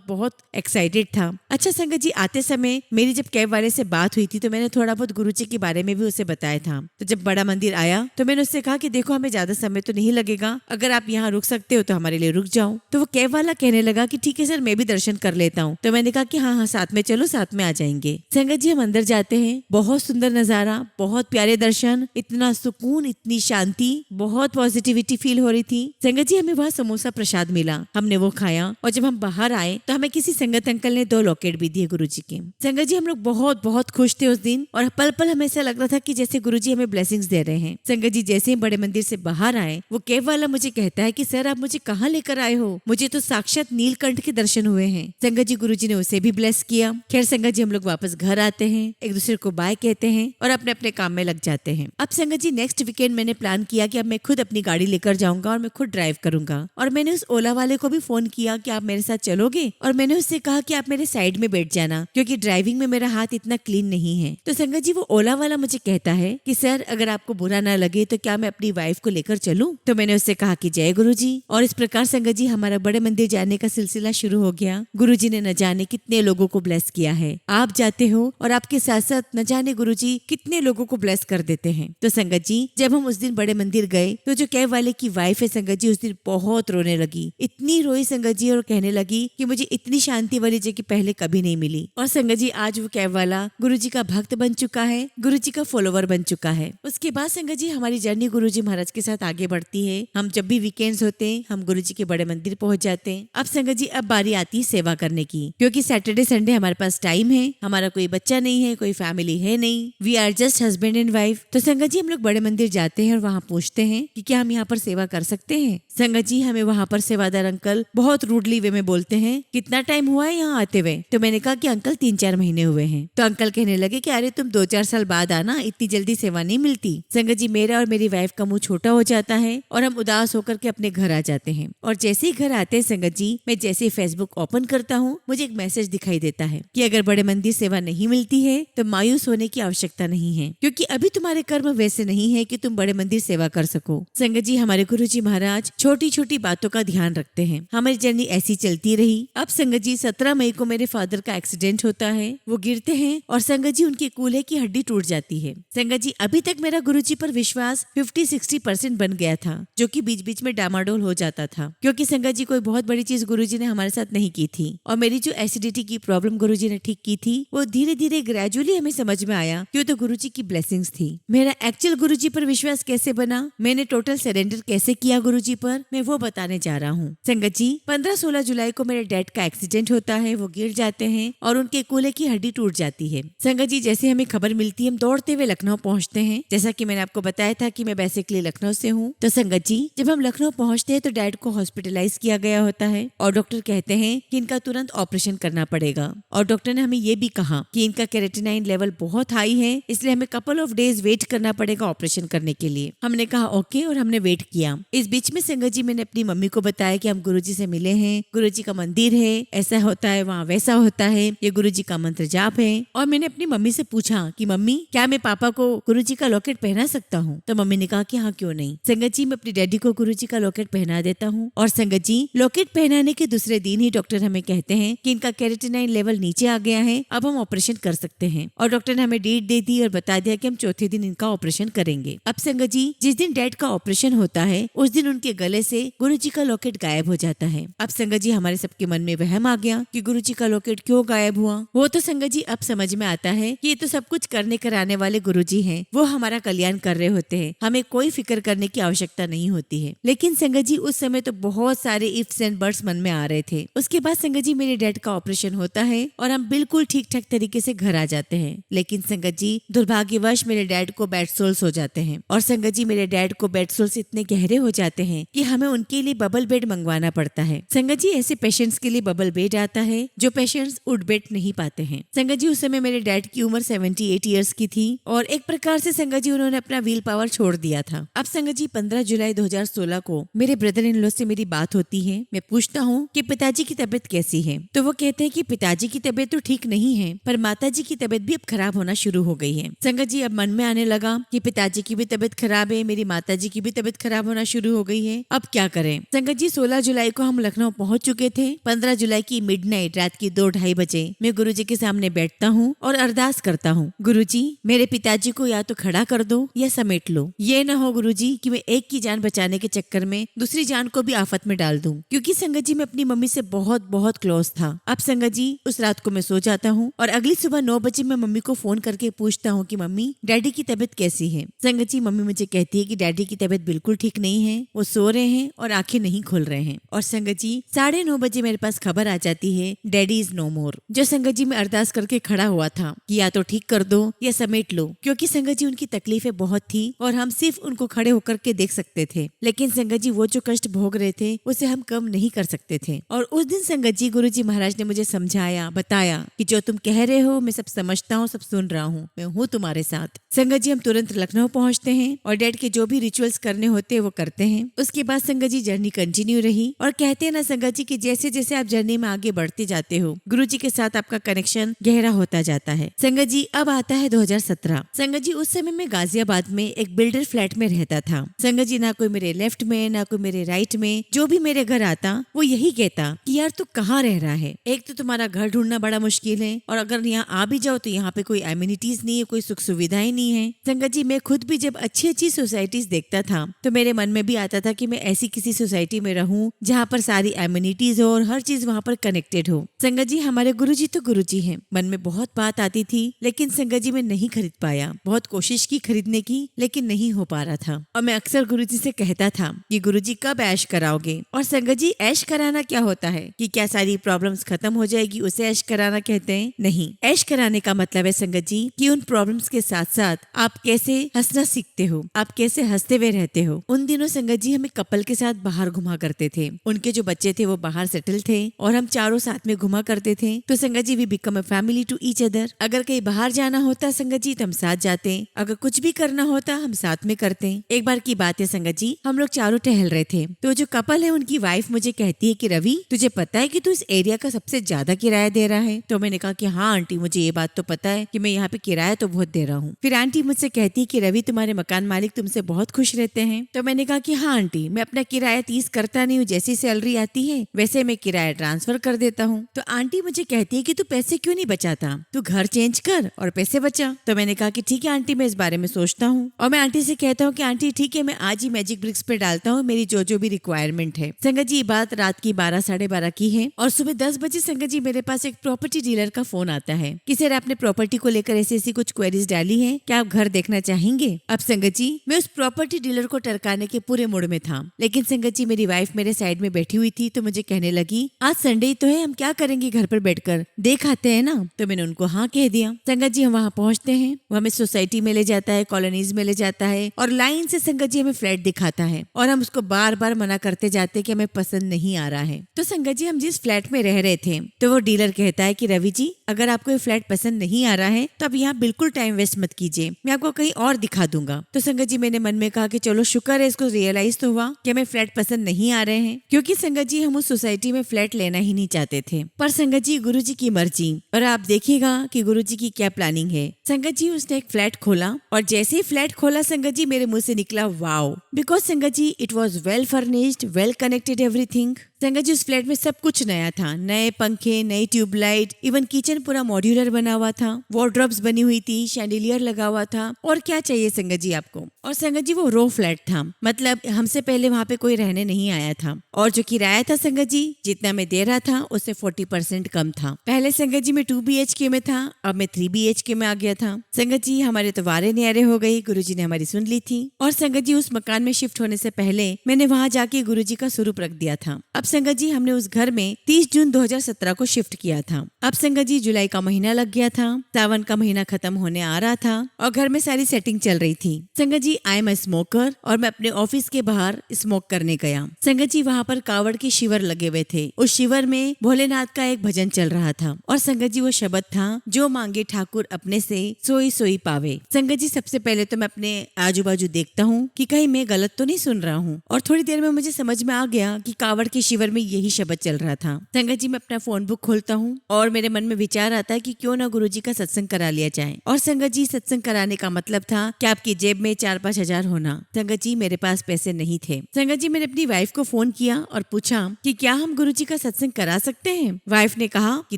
S1: बहुत एक्साइटेड था। अच्छा संगत जी आते समय मेरी जब कैब वाले से बात हुई थी तो मैंने थोड़ा बहुत गुरुजी के बारे में भी उसे बताया था। तो जब बड़ा मंदिर आया तो मैंने उससे कहा कि देखो हमें ज्यादा समय तो नहीं लगेगा, अगर आप यहाँ रुक सकते हो तो हमारे लिए रुक जाओ। तो वो कैब वाला कहने लगा कि ठीक है सर मैं भी दर्शन कर लेता हूँ। तो मैंने कहा कि हाँ साथ में चलो, साथ में आ जाएंगे। संगत जी हम अंदर जाते हैं, बहुत सुंदर नजारा, बहुत प्यारे दर्शन, इतना सुकून, इतनी शांति, बहुत पॉजिटिविटी फील हो रही थी। संगत जी हमें वहाँ समोसा प्रसाद मिला, हमने वो खाया और जब हम बाहर आए तो हमें किसी संगत अंकल ने 2 लॉकेट भी दिए गुरुजी के। संगत जी हम लोग बहुत खुश थे उस दिन और पल पल हमें ऐसा लग रहा था कि जैसे गुरुजी हमें ब्लेसिंग्स दे रहे हैं। संगत जी जैसे ही बड़े मंदिर से बाहर आए वो कैब वाला मुझे कहता है कि सर आप मुझे कहाँ लेकर आए हो, मुझे तो साक्षात नीलकंठ के दर्शन हुए हैं। संगत जी गुरुजी ने उसे भी ब्लेस किया। खैर संगत जी हम लोग वापस घर आते हैं, एक दूसरे को बाय कहते हैं और अपने अपने काम में लग जाते हैं। अब संगत जी नेक्स्ट वीकेंड मैंने प्लान किया कि अब मैं खुद अपनी गाड़ी लेकर जाऊंगा और मैं खुद ड्राइव करूंगा। और मैंने उस ओला वाले को भी फोन किया कि आप मेरे साथ चलोगे, और मैंने उससे कहा कि आप मेरे साइड में बैठ जाना क्योंकि ड्राइविंग में मेरा हाथ इतना क्लीन नहीं है। तो संगत जी वो ओला वाला मुझे कहता है कि सर अगर आपको बुरा ना लगे तो क्या मैं अपनी वाइफ को लेकर चलूं। तो मैंने उससे कहा कि जय गुरुजी। और इस प्रकार संगत जी हमारा बड़े मंदिर जाने का सिलसिला शुरू हो गया। गुरुजी ने न जाने कितने लोगों को ब्लेस किया है। आप जाते हो और आपके साथ साथ न जाने गुरुजी कितने लोगों को ब्लेस कर देते हैं। तो संगत जी जब हम उस दिन बड़े मंदिर गए तो जो कैब वाले की वाइफ है संगत जी उस दिन बहुत रोने लगी, इतनी रोई संगत जी और कहने लगी कि मुझे इतनी शांति वाली जगह पहले कभी नहीं मिली। और संगत जी आज वो कैब वाला गुरुजी का भक्त बन चुका है, गुरुजी का फॉलोवर बन चुका है। उसके बाद संगत जी हमारी जर्नी गुरुजी महाराज के साथ आगे बढ़ती है। हम जब भी वीकेंड्स होते हैं हम गुरुजी के बड़े मंदिर पहुंच जाते हैं। अब संगत जी अब बारी आती है सेवा करने की, क्योंकि सैटरडे संडे हमारे पास टाइम है, हमारा कोई बच्चा नहीं है, कोई फैमिली है नहीं, we are just husband and wife. तो संगत जी हम लोग बड़े मंदिर जाते हैं और वहाँ पूछते हैं कि क्या हम यहाँ पर सेवा कर सकते हैं। संगत जी हमें वहाँ पर सेवादार अंकल बहुत रूडली वे में बोलते हैं कितना टाइम हुआ है यहाँ आते हुए। तो मैंने कहा कि अंकल 3-4 महीने हुए हैं। तो अंकल कहने लगे कि अरे तुम 2-4 साल बाद आना, इतनी जल्दी सेवा नहीं मिलती। संगत जी मेरा और मेरी वाइफ का मुंह छोटा हो जाता है और हम उदास होकर के अपने घर आ जाते हैं। और जैसे ही घर आते हैं संगत जी मैं जैसे ही फेसबुक ओपन करता हूँ मुझे एक मैसेज दिखाई देता है कि अगर बड़े मंदिर सेवा नहीं मिलती है तो मायूस होने की आवश्यकता नहीं है, क्योंकि अभी तुम्हारे कर्म वैसे नहीं है कि तुम बड़े मंदिर सेवा कर सको। संगत जी हमारे गुरुजी महाराज छोटी छोटी बातों का ध्यान रखते हैं। हमारी जर्नी ऐसी चलती रही। अब संगत जी 17 मई को मेरे फादर का एक्सीडेंट होता है, वो गिरते हैं और संगत जी उनके कूल्हे की हड्डी टूट जाती है। संगत जी अभी तक मेरा गुरुजी पर विश्वास 50-60% बन गया था, जो कि बीच बीच में डामाडोल हो जाता था, क्योंकि संगत जी कोई बहुत बड़ी चीज गुरुजी ने हमारे साथ नहीं की थी। और मेरी जो एसिडिटी की प्रॉब्लम गुरुजी ने ठीक की थी वो धीरे धीरे ग्रेजुअली हमें समझ में आया कि वो तो गुरुजी की ब्लेसिंग्स थी। मेरा एक्चुअल गुरुजी पर विश्वास कैसे बना, मैंने टोटल सरेंडर कैसे किया गुरुजी पर, मैं वो बताने जा रहा हूँ। संगत जी 15-16 जुलाई को मेरे डैड का एक्सीडेंट होता है, वो गिर जाते हैं और उनके कूल्हे की हड्डी टूट जाती है। संगत जी जैसे हमें खबर मिलती है हम दौड़ते हुए लखनऊ पहुँचते हैं। जैसा कि मैंने आपको बताया था कि मैं बेसिकली लखनऊ से हूँ। तो संगत जी जब हम लखनऊ पहुँचते हैं तो डैड को हॉस्पिटलाइज किया गया होता है और डॉक्टर कहते हैं कि इनका तुरंत ऑपरेशन करना पड़ेगा। और डॉक्टर ने हमें ये भी कहा कि इनका केराटिनाइन लेवल बहुत हाई है, इसलिए हमें कपल ऑफ डेज वेट करना पड़ेगा ऑपरेशन करने के लिए। हमने कहा ओके और हमने वेट किया। इस बीच में संगत जी मैंने अपनी मम्मी को बताया कि हम गुरुजी से मिले हैं, गुरुजी का मंदिर है, ऐसा होता है वहाँ वैसा होता है, ये गुरुजी का मंत्र जाप है। और मैंने अपनी मम्मी से पूछा कि मम्मी क्या मैं पापा को गुरुजी का लॉकेट पहना सकता हूँ। तो मम्मी ने कहा कि हाँ क्यों नहीं। संगत जी मैं अपनी डैडी को गुरुजी का लॉकेट पहना देता हूँ। और संगत जी लॉकेट पहनाने के दूसरे दिन ही डॉक्टर हमें कहते हैं कि इनका केराटिनाइन लेवल नीचे आ गया है, अब हम ऑपरेशन कर सकते हैं। और डॉक्टर ने हमें डेट दे दी और बता दिया कि हम चौथे दिन इनका ऑपरेशन करेंगे। अब संगत जी जिस दिन डैड का ऑपरेशन होता है उस दिन उनके गले से गुरुजी का लॉकेट गायब हो जाता है। अब संगत जी हमारे सबके मन में वहम आ गया कि गुरुजी का लॉकेट क्यों गायब हुआ। वो तो संगत जी अब समझ में आता है कि ये तो सब कुछ करने कराने वाले गुरुजी हैं, वो हमारा कल्याण कर रहे होते हैं, हमें कोई फिक्र करने की आवश्यकता नहीं होती है। लेकिन संगत जी उस समय तो बहुत सारे इफ्स एंड बट्स मन में आ रहे थे। उसके बाद संगत जी मेरे डैड का ऑपरेशन होता है और हम बिल्कुल ठीक ठाक तरीके से घर आ जाते हैं। लेकिन संगत जी दुर्भाग्यवश मेरे डैड को बेड सोल्स हो जाते हैं। और संगत जी मेरे डैड को बेड सोल्स इतने गहरे हो जाते हैं कि हमें उनके लिए बबल बेड मंगवाना पड़ता है। संगत जी ऐसे पेशेंट्स के लिए बबल बेड आता है जो पेशेंट्स उठ बैठ नहीं पाते हैं। संगत जी उस समय मेरे डैड की उम्र 78 ईयर्स की थी और एक प्रकार से संगत जी उन्होंने अपना व्हील पावर छोड़ दिया था। अब संगत जी 15 जुलाई 2016 को मेरे ब्रदर इन लॉ से मेरी बात होती है। मैं पूछता हूँ कि पिताजी की तबीयत कैसी है। तो वो कहते हैं कि पिताजी की तबीयत तो ठीक नहीं है पर माताजी की तबीयत भी अब खराब होना शुरू हो गई है। संगत जी अब मन में आने लगा कि पिताजी की भी तबीयत खराब है, मेरी माताजी की भी तबीयत खराब होना शुरू हो गई है, अब क्या करें। संगत जी 16 जुलाई को हम लखनऊ पहुंच चुके थे। 15 जुलाई की मिडनाइट रात की 2-2:30 बजे मैं गुरुजी के सामने बैठता हूँ और अरदास करता हूँ, गुरुजी मेरे पिताजी को या तो खड़ा कर दो या समेट लो। ये न हो गुरुजी कि मैं एक की जान बचाने के चक्कर में दूसरी जान को भी आफत में डाल दूं। क्योंकि संगत जी मैं अपनी मम्मी से बहुत बहुत क्लोज था। अब संगत जी उस रात को मैं सो जाता हूँ और अगली सुबह 9 बजे मैं मम्मी को फोन करके पूछता हूँ कि मम्मी डैडी की तबीयत कैसी है। संगत जी मम्मी मुझे कहती है कि डैडी की तबीयत बिल्कुल ठीक नहीं है, वो सो रहे हैं और आंखें नहीं खोल रहे हैं। और संगत जी 9:30 बजे मेरे पास खबर आ जाती है डैडी इज नो मोर। जो संगत जी में अरदास करके खड़ा हुआ था कि या तो ठीक कर दो या समेट लो, क्योंकि संगत जी उनकी तकलीफें बहुत थी और हम सिर्फ उनको खड़े होकर के देख सकते थे। लेकिन संगत जी वो जो कष्ट भोग रहे थे उसे हम कम नहीं कर सकते थे। और उस दिन संगत जी गुरुजी महाराज ने मुझे समझाया, बताया कि जो तुम कह रहे हो मैं सब समझता हूँ, सब सुन रहा हूँ, मैं हूँ तुम्हारे साथ। संगत जी हम तुरंत लखनऊ पहुँचते हैं और डैड के जो भी रिचुअल्स करने होते हैं वो करते हैं। उसके बाद संगत जी जर्नी कंटिन्यू रही। और कहते हैं ना संगत जी कि जैसे जैसे आप जर्नी में आगे बढ़ते जाते हो गुरुजी के साथ आपका कनेक्शन गहरा होता जाता है। संगत जी अब आता है 2017। संगत जी उस समय मैं गाजियाबाद में एक बिल्डर फ्लैट में रहता था। संगत जी ना कोई मेरे लेफ्ट में ना कोई मेरे राइट में, जो भी मेरे घर आता वो यही कहता कि यार तू कहाँ रह रहा है, एक तो तुम्हारा घर ढूंढना बड़ा मुश्किल है और अगर यहाँ आ भी जाओ तो यहाँ पे कोई एमिनिटीज नहीं है, कोई सुख सुविधाएं नहीं है। संगत जी मैं खुद भी जब अच्छी अच्छी सोसाइटीज देखता था तो मेरे मन में भी आता था कि मैं ऐसी किसी सोसाइटी में रहूं जहाँ पर सारी एमिनिटीज हो और हर चीज वहाँ पर कनेक्टेड हो। संगत जी हमारे गुरुजी तो गुरुजी हैं। मन में बहुत बात आती थी, लेकिन संगत जी मैं नहीं खरीद पाया। बहुत कोशिश की खरीदने की, लेकिन नहीं हो पा रहा था। और मैं अक्सर गुरुजी से कहता था कि गुरुजी कब ऐश कराओगे। और संगत जी, ऐश कराना क्या होता है कि क्या सारी प्रॉब्लम्स खत्म हो जाएगी, उसे ऐश कराना कहते हैं? नहीं, ऐश कराने का मतलब है संगत जी कि उन प्रॉब्लम्स के साथ साथ आप कैसे हंसना सीखते हो, आप कैसे हंसते हुए रहते हो। उन दिनों संगत जी हमें कपल के साथ बाहर घुमा करते थे। उनके जो बच्चे थे वो बाहर सेटल थे और हम चारों साथ में घुमा करते थे। तो संगत ji we become a family to each other. अगर कहीं बाहर जाना होता संगत जी तो हम साथ जाते, अगर कुछ भी करना होता हम साथ में करते। एक बार की बात है संगत जी, हम लोग चारों टहल रहे थे, तो जो कपल है उनकी वाइफ मुझे कहती है कि रवि, तुझे पता है कि तू इस एरिया का सबसे ज्यादा किराया दे रहा है? तो मैंने कहा कि हाँ आंटी, मुझे ये बात तो पता है कि मैं यहाँ पे किराया तो बहुत दे रहा हूँ। फिर आंटी मुझसे कहती है कि रवि, तुम्हारे मकान मालिक तुमसे बहुत खुश रहते हैं? तो मैंने कहा कि हाँ आंटी, मैं अपना किराया 30 करता नहीं हूँ, जैसी सैलरी आती है वैसे मैं किराया ट्रांसफर कर देता हूँ। तो आंटी मुझे कहती है कि तू पैसे क्यों नहीं बचाता, तू घर चेंज कर और पैसे बचा। तो मैंने कहा कि ठीक है आंटी, मैं इस बारे में सोचता हूँ। और मैं आंटी से कहता हूँ कि आंटी ठीक है, मैं आज ही मैजिक ब्रिक्स पे डालता हूँ मेरी जो भी रिक्वायरमेंट है। संगत जी ये बात रात की 12 साढ़े 12 की है और सुबह 10 बजे संगत जी मेरे पास एक प्रॉपर्टी डीलर का फोन आता है कि सर आपने प्रॉपर्टी को लेकर ऐसी कुछ क्वेरीज डाली है, क्या आप घर देखना चाहेंगे? अब संगत जी मैं उस प्रॉपर्टी डीलर को टरकाने के पूरे मूड में था, लेकिन संगत जी मेरी वाइफ मेरे साइड में बैठी हुई थी, तो मुझे कहने लगी आज संडे तो है, हम क्या करेंगे घर पर बैठकर, देख आते हैं ना। तो मैंने उनको हाँ कह दिया। संगत जी हम वहाँ पहुँचते हैं, वो हमें सोसाइटी में ले जाता है, कॉलोनीज में ले जाता है और लाइन से संगत जी हमें फ्लैट दिखाता है और हम उसको बार बार मना करते जाते कि हमें पसंद नहीं आ रहा है। तो संगत जी हम जिस फ्लैट में रह रहे थे तो वो डीलर कहता है कि रवि जी, अगर आपको ये फ्लैट पसंद नहीं आ रहा है तो अब यहाँ बिल्कुल टाइम वेस्ट मत कीजिए, मैं आपको कहीं और दिखा दूंगा। तो संगत जी मैंने मन में कहा कि चलो शुक्र है इसको रियलाइज तो हुआ कि हमें फ्लैट पसंद नहीं आ रहे हैं, क्योंकि संगत जी हम उस सोसाइटी में फ्लैट लेना ही नहीं चाहते थे। पर संगत जी गुरुजी की मर्जी, और आप देखिएगा कि गुरुजी की क्या प्लानिंग है। संगत जी उसने एक फ्लैट खोला और जैसे ही फ्लैट खोला संगत जी मेरे मुंह से निकला wow, because sangat ji it was well furnished, well connected everything. Sangat ji उस फ्लैट में सब कुछ नया था, नए पंखे, नई ट्यूबलाइट, इवन किचन पूरा मॉड्यूलर बना हुआ था, वार्डरोब्स बनी हुई थी, शैंडिलियर लगा हुआ था, और क्या चाहिए संगत जी आपको। और संगत जी वो रो फ्लैट था, मतलब हमसे पहले वहाँ पे कोई रहने नहीं आया था। और जो किराया था संगत जी जितना मैं दे रहा था उससे 40% कम था। पहले संगत जी मैं 2 BHK में था, अब मैं 3 BHK में आ गया था। संगत जी हमारे तो वारे न्यारे हो गई, गुरुजी ने हमारी सुन ली थी। और संगत जी उस मकान में शिफ्ट होने से पहले मैंने वहाँ जाके गुरुजी का स्वरूप रख दिया था। अब संगत जी हमने उस घर में 30 जून 2017 को शिफ्ट किया था। अब संगत जी जुलाई का महीना लग गया था, सावन का महीना खत्म होने आ रहा था और घर में सारी सेटिंग चल रही थी। संगत जी आई एम अ स्मोकर और मैं अपने ऑफिस के बाहर स्मोक करने गया। संगत जी वहाँ पर कावड़ के शिविर लगे हुए थे, उस शिविर में भोलेनाथ का एक भजन चल रहा था और संगत जी वो शब्द था, जो मांगे ठाकुर अपने से सोई सोई पावे। संगत जी सबसे पहले तो मैं अपने आजू बाजू देखता हूँ कि कहीं मैं गलत तो नहीं सुन रहा हूँ, और थोड़ी देर में मुझे समझ में आ गया कि कावड़ के शिविर में यही शब्द चल रहा था। संगत जी मैं अपना फोन बुक खोलता हूँ और मेरे मन में विचार आता है कि क्यों ना गुरुजी का सत्संग करा लिया जाए। और संगत जी सत्संग कराने का मतलब था कि आपकी जेब में 4-5 हजार होना। संगत जी मेरे पास पैसे नहीं थे। संगत जी मैंने अपनी वाइफ को फोन किया और पूछा कि क्या हम गुरुजी का सत्संग करा सकते हैं। वाइफ ने कहा कि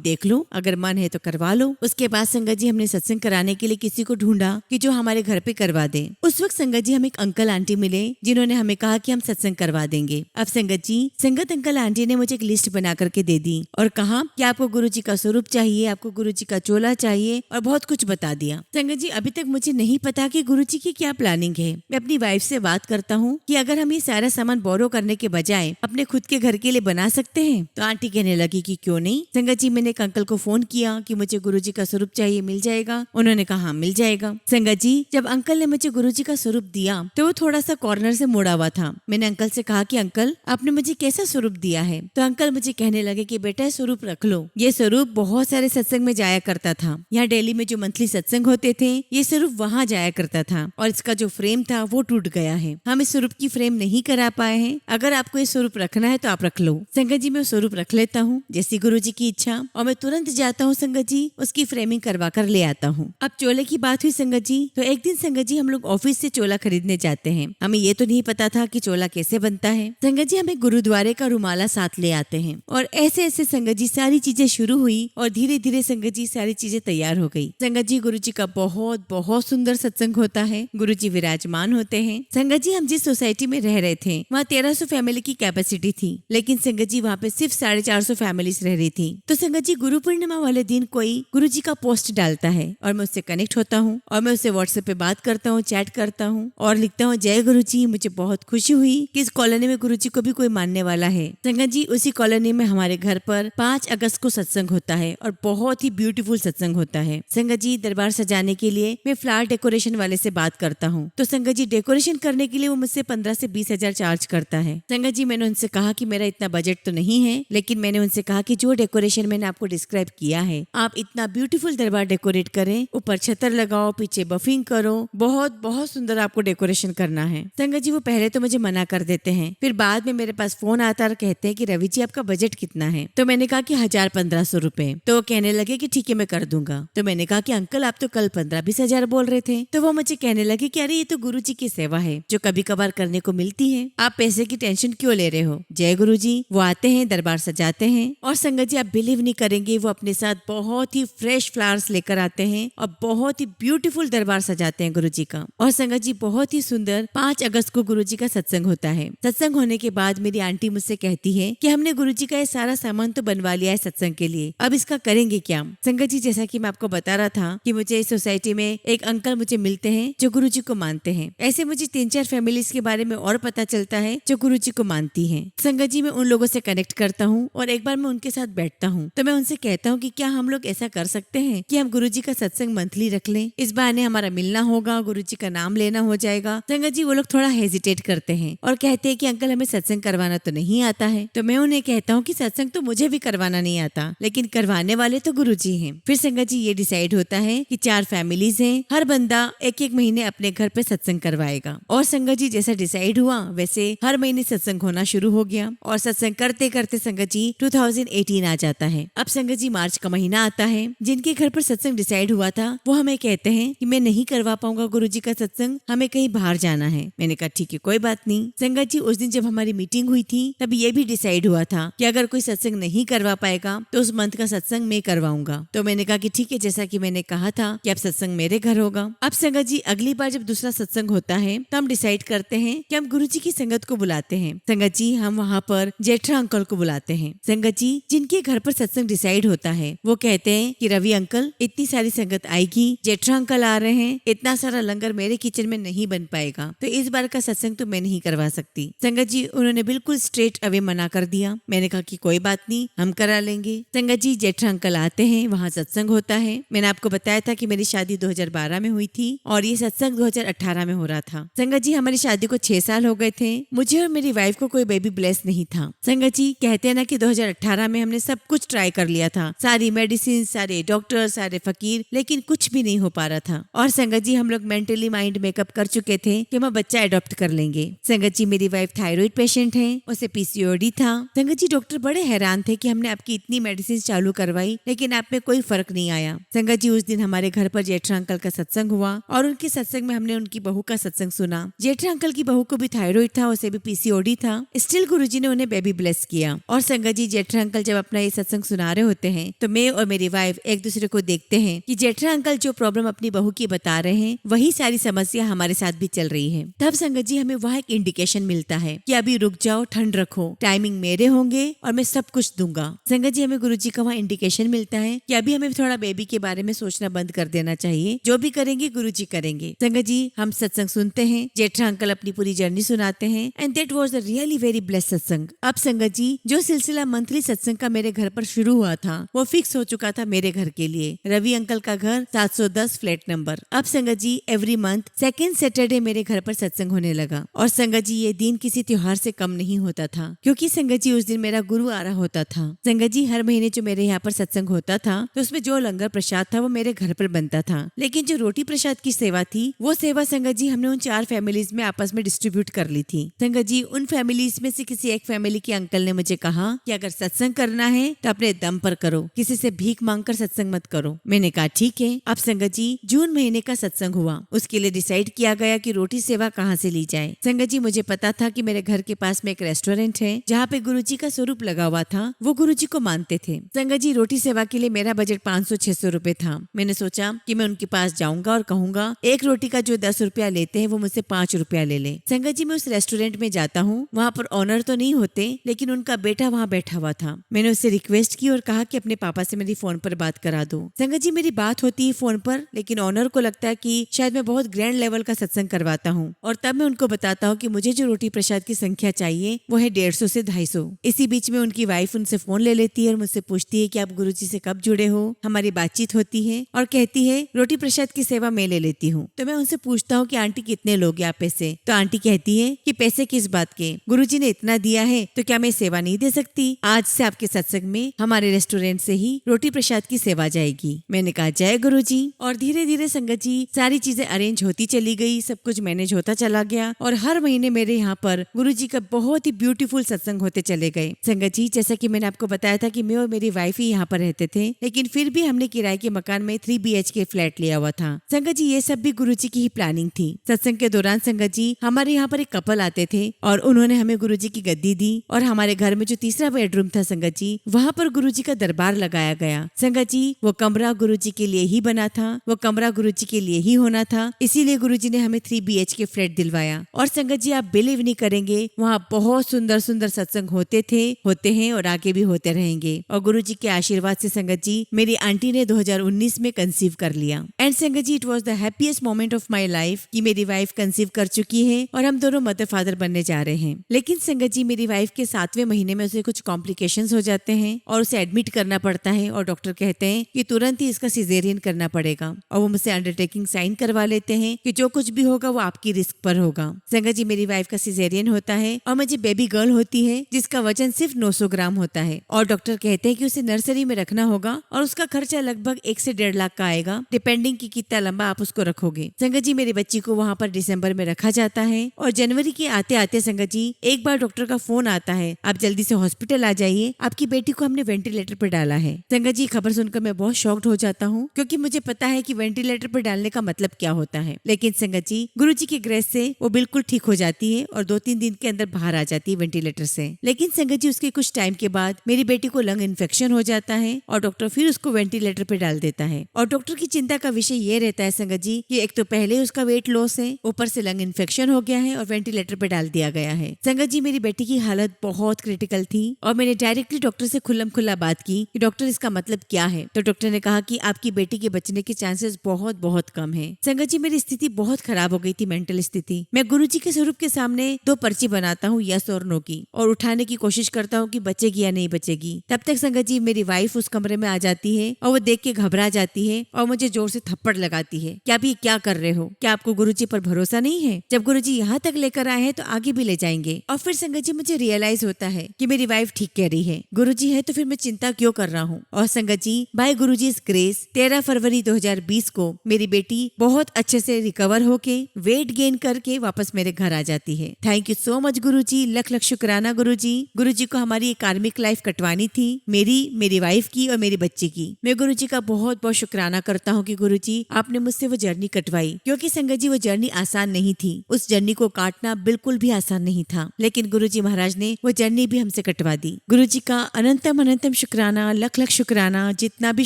S1: देख लो, अगर मन है तो करवा लो। उसके बाद संगत जी हमने सत्संग कराने के लिए किसी को ढूंढा कि जो हमारे घर पे करवा दे। उस वक्त संगत जी हम एक अंकल आंटी मिले जिन्होंने हमें कहा कि हम सत्संग करवा देंगे। अब संगत जी संगत अंकल आंटी ने मुझे एक लिस्ट बना करके दे दी और कहा कि आपको गुरुजी का स्वरूप चाहिए, आपको गुरुजी का चोला चाहिए, और बहुत कुछ बता दिया। संगत जी अभी तक मुझे नहीं पता कि गुरुजी की क्या प्लानिंग है। मैं अपनी वाइफ से बात करता हूँ कि अगर हम ये सारा सामान बोरो करने के बजाय अपने खुद के घर के लिए बना सकते हैं, तो आंटी कहने लगी कि क्यों नहीं। संगत जी मैंने एक अंकल को फोन किया कि मुझे गुरुजी का स्वरूप चाहिए, मिल जाएगा? उन्होंने कहा हाँ मिल जाएगा। संगत जी जब अंकल ने मुझे गुरुजी का स्वरूप दिया तो वो थोड़ा सा कॉर्नर से मुड़ा हुआ था। मैंने अंकल से कहा कि अंकल आपने मुझे कैसा स्वरूप दिया है? तो अंकल मुझे कहने लगे कि बेटा स्वरूप रख लो। ये स्वरूप बहुत सारे सत्संग में जाया करता था, यहाँ दिल्ली में जो मंथली सत्संग होते थे ये स्वरूप वहाँ जाया करता था, और इसका जो फ्रेम था वो टूट गया है, हम इस स्वरूप की फ्रेम नहीं करा पाए हैं। अगर आपको ये स्वरूप रखना है तो आप रख लो। संगत जी मैं स्वरूप रख लेता हूँ जैसी गुरुजी की इच्छा, और मैं तुरंत जाता हूँ संगत जी उसकी फ्रेमिंग करवा कर ले आता हूँ। अब चोले की बात हुई संगत जी, तो एक दिन संगत जी हम लोग ऑफिस से चोला खरीदने जाते हैं। हमें ये तो नहीं पता था कि चोला कैसे बनता है। संगत जी हमें गुरुद्वारे का माला साथ ले आते हैं। और ऐसे ऐसे संगत जी सारी चीजें शुरू हुई और धीरे धीरे संगत जी सारी चीजें तैयार हो गई। संगत जी गुरु जी का बहुत बहुत सुंदर सत्संग होता है। गुरु जी विराजमान होते हैं। संगत जी हम जिस सोसाइटी में रह रहे थे वहाँ 1300 फैमिली की कैपेसिटी थी, लेकिन संगत जी वहाँ पे सिर्फ 450 फैमिलीज रह रही थी। तो संगत जी गुरु पूर्णिमा वाले दिन कोई गुरु जी का पोस्ट डालता है और मैं उससे कनेक्ट होता हूँ और मैं उससे व्हाट्सएप पे बात करता हूँ, चैट करता हूँ और लिखता हूँ, जय गुरु जी, मुझे बहुत खुशी हुई कि इस कॉलोनी में गुरु जी को भी कोई मानने वाला है। संगत जी उसी कॉलोनी में हमारे घर पर 5 अगस्त को सत्संग होता है और बहुत ही ब्यूटीफुल सत्संग होता है। संगत जी दरबार सजाने के लिए मैं फ्लावर डेकोरेशन वाले से बात करता हूँ, तो संगत जी डेकोरेशन करने के लिए वो मुझसे 15 से 20 हजार चार्ज करता है। संगत जी मैंने उनसे कहा कि मेरा इतना बजट तो नहीं है, लेकिन मैंने उनसे कहा कि जो डेकोरेशन मैंने आपको डिस्क्राइब किया है, आप इतना ब्यूटीफुल दरबार डेकोरेट करें, ऊपर छतर लगाओ, पीछे बफिंग करो, बहुत बहुत सुंदर आपको डेकोरेशन करना है। संगत जी वो पहले तो मुझे मना कर देते हैं, फिर बाद में मेरे पास फोन आता और कहते हैं कि रवि जी आपका बजट कितना है। तो मैंने कहा कि 1000-1500 रुपए। तो वो कहने लगे कि ठीक है मैं कर दूंगा। तो मैंने कहा कि अंकल आप तो कल 15-20 हजार बोल रहे थे। तो वो मुझे कहने लगे कि अरे ये तो गुरु जी की सेवा है जो कभी कभार करने को मिलती है, आप पैसे की टेंशन क्यों ले रहे हो। जय गुरु जी। वो आते हैं, दरबार सजाते हैं और संगत जी आप बिलीव नहीं करेंगे, वो अपने साथ बहुत ही फ्रेश फ्लावर्स लेकर आते हैं और बहुत ही ब्यूटीफुल दरबार सजाते हैं गुरु जी का। और संगत जी बहुत ही सुंदर 5 अगस्त को गुरु जी का सत्संग होता है। सत्संग होने के बाद मेरी आंटी मुझसे कहती है कि हमने गुरु जी का ये सारा सामान तो बनवा लिया है सत्संग के लिए, अब इसका करेंगे क्या। संगत जी जैसा कि मैं आपको बता रहा था कि मुझे इस सोसाइटी में एक अंकल मुझे मिलते हैं जो गुरु जी को मानते हैं। ऐसे मुझे 3-4 फैमिलीज के बारे में और पता चलता है जो गुरु जी को मानती हैं। संगत जी मैं उन लोगों से कनेक्ट करता हूँ और एक बार मैं उनके साथ बैठता हूँ तो मैं उनसे कहता हूँ कि क्या हम लोग ऐसा कर सकते हैं कि हम गुरु जी का सत्संग मंथली रख लें, इस बहाने हमारा मिलना होगा, गुरु जी का नाम लेना हो जाएगा। संगत जी वो लोग थोड़ा हेजिटेट करते हैं और कहते हैं कि अंकल हमें सत्संग करवाना तो नहीं आता है। तो मैं उन्हें कहता हूँ कि सत्संग तो मुझे भी करवाना नहीं आता, लेकिन करवाने वाले तो गुरु जी हैं। फिर संगत जी ये डिसाइड होता है कि 4 फैमिलीज हैं, हर बंदा 1-1 महीने अपने घर पे सत्संग करवाएगा। और संगत जी जैसा डिसाइड हुआ वैसे हर महीने सत्संग होना शुरू हो गया और सत्संग करते करते संगत जी 2018 आ जाता है। अब संगत जी मार्च का महीना आता है, जिनके घर पर सत्संग डिसाइड हुआ था वो हमें कहते हैं कि मैं नहीं करवा पाऊंगा गुरु जी का सत्संग, हमें कहीं बाहर जाना है। मैंने कहा ठीक है कोई बात नहीं। संगत जी उस दिन जब हमारी मीटिंग हुई थी तब ये भी डिसाइड हुआ था कि अगर कोई सत्संग नहीं करवा पाएगा तो उस मंथ का सत्संग मैं करवाऊंगा। तो मैंने कहा कि ठीक है, जैसा कि मैंने कहा था कि अब सत्संग मेरे घर होगा। अब संगत जी अगली बार जब दूसरा सत्संग होता है तो हम डिसाइड करते हैं कि हम गुरु जी की संगत को बुलाते हैं। संगत जी हम वहाँ पर जेठा अंकल को बुलाते हैं। संगत जी जिनके घर पर सत्संग डिसाइड होता है वो कहते हैं कि रवि अंकल इतनी सारी संगत आएगी, जेठा अंकल आ रहे हैं, इतना सारा लंगर मेरे किचन में नहीं बन पाएगा, तो इस बार का सत्संग तो मैं नहीं करवा सकती। संगत जी उन्होंने बिल्कुल स्ट्रेट अवे मना कर दिया। मैंने कहा कि कोई बात नहीं, हम करा लेंगे। संगत जी जेठा अंकल आते हैं, वहाँ सत्संग होता है। मैंने आपको बताया था कि मेरी शादी 2012 में हुई थी और ये सत्संग 2018 में हो रहा था। संगत जी हमारी शादी को 6 साल हो गए थे। मुझे और मेरी वाइफ को कोई बेबी ब्लेस नहीं था। संगत जी कहते हैं ना कि 2018 में हमने सब कुछ ट्राई कर लिया था, सारी मेडिसिन, सारे डॉक्टर, सारे फकीर, लेकिन कुछ भी नहीं हो पा रहा था। और संगत जी हम लोग मेंटली माइंड मेकअप कर चुके थे कि हम बच्चा अडॉप्ट कर लेंगे। संगत जी मेरी वाइफ थायराइड पेशेंट है, उसे पीसीओडी था। संगत जी डॉक्टर बड़े हैरान थे कि हमने आपकी इतनी मेडिसिन चालू करवाई लेकिन आप में कोई फर्क नहीं आया। संगत जी उस दिन हमारे घर पर जेठा अंकल का सत्संग हुआ और उनके सत्संग में हमने उनकी बहू का सत्संग सुना। जेठा अंकल की बहू को भी थायराइड था, उसे भी पीसीओडी था, स्टिल गुरुजी ने उन्हें बेबी ब्लेस किया। और संगत जी जेठा अंकल जब अपना ये सत्संग सुना रहे होते हैं तो मैं और मेरी वाइफ एक दूसरे को देखते हैं कि जेठा अंकल जो प्रॉब्लम अपनी बहू की बता रहे हैं वही सारी समस्या हमारे साथ भी चल रही है। तब संगत जी हमें वहाँ एक इंडिकेशन मिलता है कि अभी रुक जाओ, ठंड रखो, टाइमिंग मेरे होंगे और मैं सब कुछ दूंगा। संगत जी हमें गुरुजी का वहाँ इंडिकेशन मिलता है कि अभी हमें थोड़ा बेबी के बारे में सोचना बंद कर देना चाहिए, जो भी करेंगे गुरुजी करेंगे। संगत जी हम सत्संग सुनते हैं, जेठा अंकल अपनी पूरी जर्नी सुनाते हैं and that was a really very blessed सत्संग। अब संगत जी जो सिलसिला मंथली सत्संग का मेरे घर पर शुरू हुआ था वो फिक्स हो चुका था मेरे घर के लिए। रवि अंकल का घर 710 फ्लैट नंबर। अब संगत जी एवरी मंथ सेकेंड सैटरडे मेरे घर पर सत्संग होने लगा और संगत जी ये दिन किसी त्योहार से कम नहीं होता था, क्योंकि संगत जी उस दिन मेरा गुरु आ रहा होता था। संगत जी हर महीने जो मेरे यहाँ पर सत्संग होता था तो उसमें जो लंगर प्रसाद था वो मेरे घर पर बनता था, लेकिन जो रोटी प्रसाद की सेवा थी वो सेवा संगत जी हमने उन 4 फैमिलीज में आपस में डिस्ट्रीब्यूट कर ली थी। संगत जी उन फैमिलीज में से किसी एक फैमिली के अंकल ने मुझे कहा कि अगर सत्संग करना है तो अपने दम पर करो, किसी से भीख मांगकर सत्संग मत करो। मैंने कहा ठीक है। अब संगत जी जून महीने का सत्संग हुआ, उसके लिए डिसाइड किया गया कि रोटी सेवा कहाँ से ली जाए। संगत जी मुझे पता था कि मेरे घर के पास में एक रेस्टोरेंट है जहाँ पे गुरुजी का स्वरूप लगा हुआ था वो गुरुजी को मानते थे। संगत जी, रोटी सेवा के लिए मेरा बजट 500-600 रुपए था। मैंने सोचा कि मैं उनके पास जाऊंगा और कहूंगा एक रोटी का जो 10 रुपया लेते हैं वो मुझसे 5 रुपया ले ले। संगत जी, मैं उस रेस्टोरेंट में जाता हूँ, वहाँ पर ऑनर तो नहीं होते लेकिन उनका बेटा वहाँ बैठा हुआ था। मैंने उससे रिक्वेस्ट की और कहा कि अपने पापा से मेरी फोन पर बात करा दो। संगत जी, मेरी बात होती है फोन पर, लेकिन ऑनर को लगता है कि शायद मैं बहुत ग्रैंड लेवल का सत्संग करवाता हूँ और तब मैं उनको बताता हूँ कि मुझे जो रोटी प्रसाद की संख्या चाहिए वो है 150 से 250। इसी बीच में उनकी वाइफ उनसे फोन ले लेती है और मुझसे पूछती है कि आप गुरुजी से कब जुड़े हो। हमारी बातचीत होती है और कहती है रोटी प्रसाद की सेवा मैं ले लेती हूँ। तो मैं उनसे पूछता हूँ कि आंटी कितने लोगे आप पैसे? तो आंटी कहती है कि पैसे किस बात के, गुरुजी ने इतना दिया है तो क्या मैं सेवा नहीं दे सकती? आज से आपके सत्संग में हमारे रेस्टोरेंट से ही रोटी प्रसाद की सेवा जाएगी। मैंने कहा जय गुरुजी। और धीरे धीरे संगत जी सारी चीजें अरेंज होती चली गई, सब कुछ मैनेज होता चला गया और हर महीने मेरे यहाँ पर गुरुजी का बहुत ही ब्यूटीफुल सत्संग होते चले गए। संगत जी, जैसा कि मैंने आपको बताया था कि मैं और मेरी वाइफ ही यहाँ पर रहते थे, लेकिन फिर भी हमने किराए के मकान में 3 BHK फ्लैट लिया हुआ था। संगत जी, ये सब भी गुरुजी की ही प्लानिंग थी। सत्संग के दौरान संगत जी हमारे यहाँ पर एक कपल आते थे और उन्होंने हमें गुरुजी की गद्दी दी और हमारे घर में जो तीसरा बेडरूम था संगत जी, वहाँ पर गुरुजी का दरबार लगाया गया। संगत जी, वो कमरा गुरुजी के लिए ही बना था, वो कमरा गुरुजी के लिए ही होना था, इसीलिए गुरुजी ने हमें 3 BHK फ्लैट दिलवाया। और संगत जी, आप बिलीव नहीं करेंगे, वहाँ बहुत सुंदर सुंदर सत्संग होते थे, होते हैं और आगे भी होते रहेंगे। और गुरुजी के आशीर्वाद से संगत जी मेरी आंटी ने 2019 में कंसीव कर लिया। And sangat ji, it was the happiest moment of my life कि मेरी वाइफ कंसीव कर चुकी है और हम दोनों मदर फादर बनने जा रहे हैं। लेकिन संगत जी, मेरी वाइफ के 7वें महीने में उसे कुछ कॉम्प्लिकेशंस हो जाते हैं और उसे एडमिट करना पड़ता है और डॉक्टर कहते हैं कि तुरंत ही इसका सिजेरियन करना पड़ेगा। और वो मुझसे अंडरटेकिंग साइन करवा लेते हैं कि जो कुछ भी होगा वो आपकी रिस्क पर होगा। संगत जी, मेरी वाइफ का सिजेरियन होता है और मुझे बेबी गर्ल होती है जिसका वजन सिर्फ 900 ग्राम होता है और डॉक्टर कहते हैं कि उसे नर्सरी में रखना होगा और उसका खर्चा लगभग 1 से 1.5 लाख का आएगा, डिपेंडिंग कि कितना लंबा आप उसको रखोगे। संगत जी, मेरी बच्ची को वहाँ पर दिसंबर में रखा जाता है और जनवरी के आते आते संगत जी एक बार डॉक्टर का फोन आता है, आप जल्दी से हॉस्पिटल आ जाइए, आपकी बेटी को हमने वेंटिलेटर पर डाला है। संगत जी, खबर सुनकर मैं बहुत शॉक्ड हो जाता हूँ क्योंकि मुझे पता है कि वेंटिलेटर पर डालने का मतलब क्या होता है। लेकिन संगत जी, गुरुजी की ग्रेस से वो बिल्कुल ठीक हो जाती है और 2-3 दिन के अंदर बाहर आ जाती है वेंटिलेटर से। लेकिन संगत जी, उसके कुछ टाइम के बाद मेरी बेटी को लंग इन्फेक्शन हो जाता है और डॉक्टर फिर उसको वेंटिलेटर पे डाल देता है। और डॉक्टर की चिंता का विषय ये रहता है संगत जी कि एक तो पहले उसका वेट लॉस है, ऊपर से लंग इन्फेक्शन हो गया है और वेंटिलेटर पे डाल दिया गया है। संगत जी, मेरी बेटी की हालत बहुत क्रिटिकल थी और मैंने डायरेक्टली डॉक्टर से खुल्लम खुल्ला बात की कि डॉक्टर इसका मतलब क्या है। तो डॉक्टर ने कहा कि आपकी बेटी के बचने के चांसेस बहुत बहुत कम है। संगत जी, मेरी स्थिति बहुत खराब हो गई थी, मेंटल स्थिति। मैं गुरुजी के स्वरूप के सामने 2 पर्ची बनाता हूँ, यस और नो की, और उठाने की कोशिश करता हूँ कि बचेगी या नहीं बचेगी। तब तक संगत जी मेरी वाइफ उस कमरे में आ जाती है और वो देख के घबरा जाती है और मुझे जोर से थप्पड़ लगाती है कि आप ये क्या कर रहे हो? क्या आपको गुरुजी पर भरोसा नहीं है? जब गुरुजी यहाँ तक लेकर आए हैं तो आगे भी ले जाएंगे। और फिर संगत जी मुझे रियलाइज होता है कि मेरी वाइफ ठीक कह रही है, गुरुजी है तो फिर मैं चिंता क्यों कर रहा हूँ। और संगत जी, बाय गुरुजी's ग्रेस 13 फरवरी 2020 को मेरी बेटी बहुत अच्छे से रिकवर होके वेट गेन करके वापस मेरे घर आ जाती है। थैंक यू सो मच गुरुजी, लख लख शुक्राना गुरुजी। गुरुजी को हमारी एक कार्मिक लाइफ कटवानी थी, मेरी वाइफ की और मेरी बच्ची की। मैं गुरुजी का बहुत बहुत शुक्राना करता हूँ कि गुरुजी आपने मुझसे वो जर्नी कटवाई, क्योंकि संगत जी वो जर्नी आसान नहीं थी। उस जर्नी को काटना बिल्कुल भी आसान नहीं था, लेकिन गुरुजी महाराज ने वो जर्नी भी हमसे कटवा दी। गुरुजी का अनंतम अनंतम शुक्राना, लख लख शुक्राना। जितना भी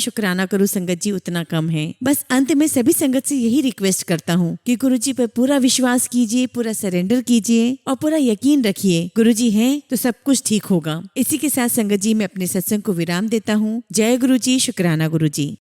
S1: शुक्राना करूँ संगत जी उतना कम है। बस अंत में सभी संगत से यही रिक्वेस्ट करता हूँ कि गुरुजी पर पूरा विश्वास कीजिए, पूरा सरेंडर कीजिए और पूरा यकीन रखिए, गुरुजी हैं तो सब कुछ ठीक होगा। इसी के साथ संगत जी मैं अपने सत्संग को विराम देता हूँ। जय गुरुजी, शुक्राना गुरुजी।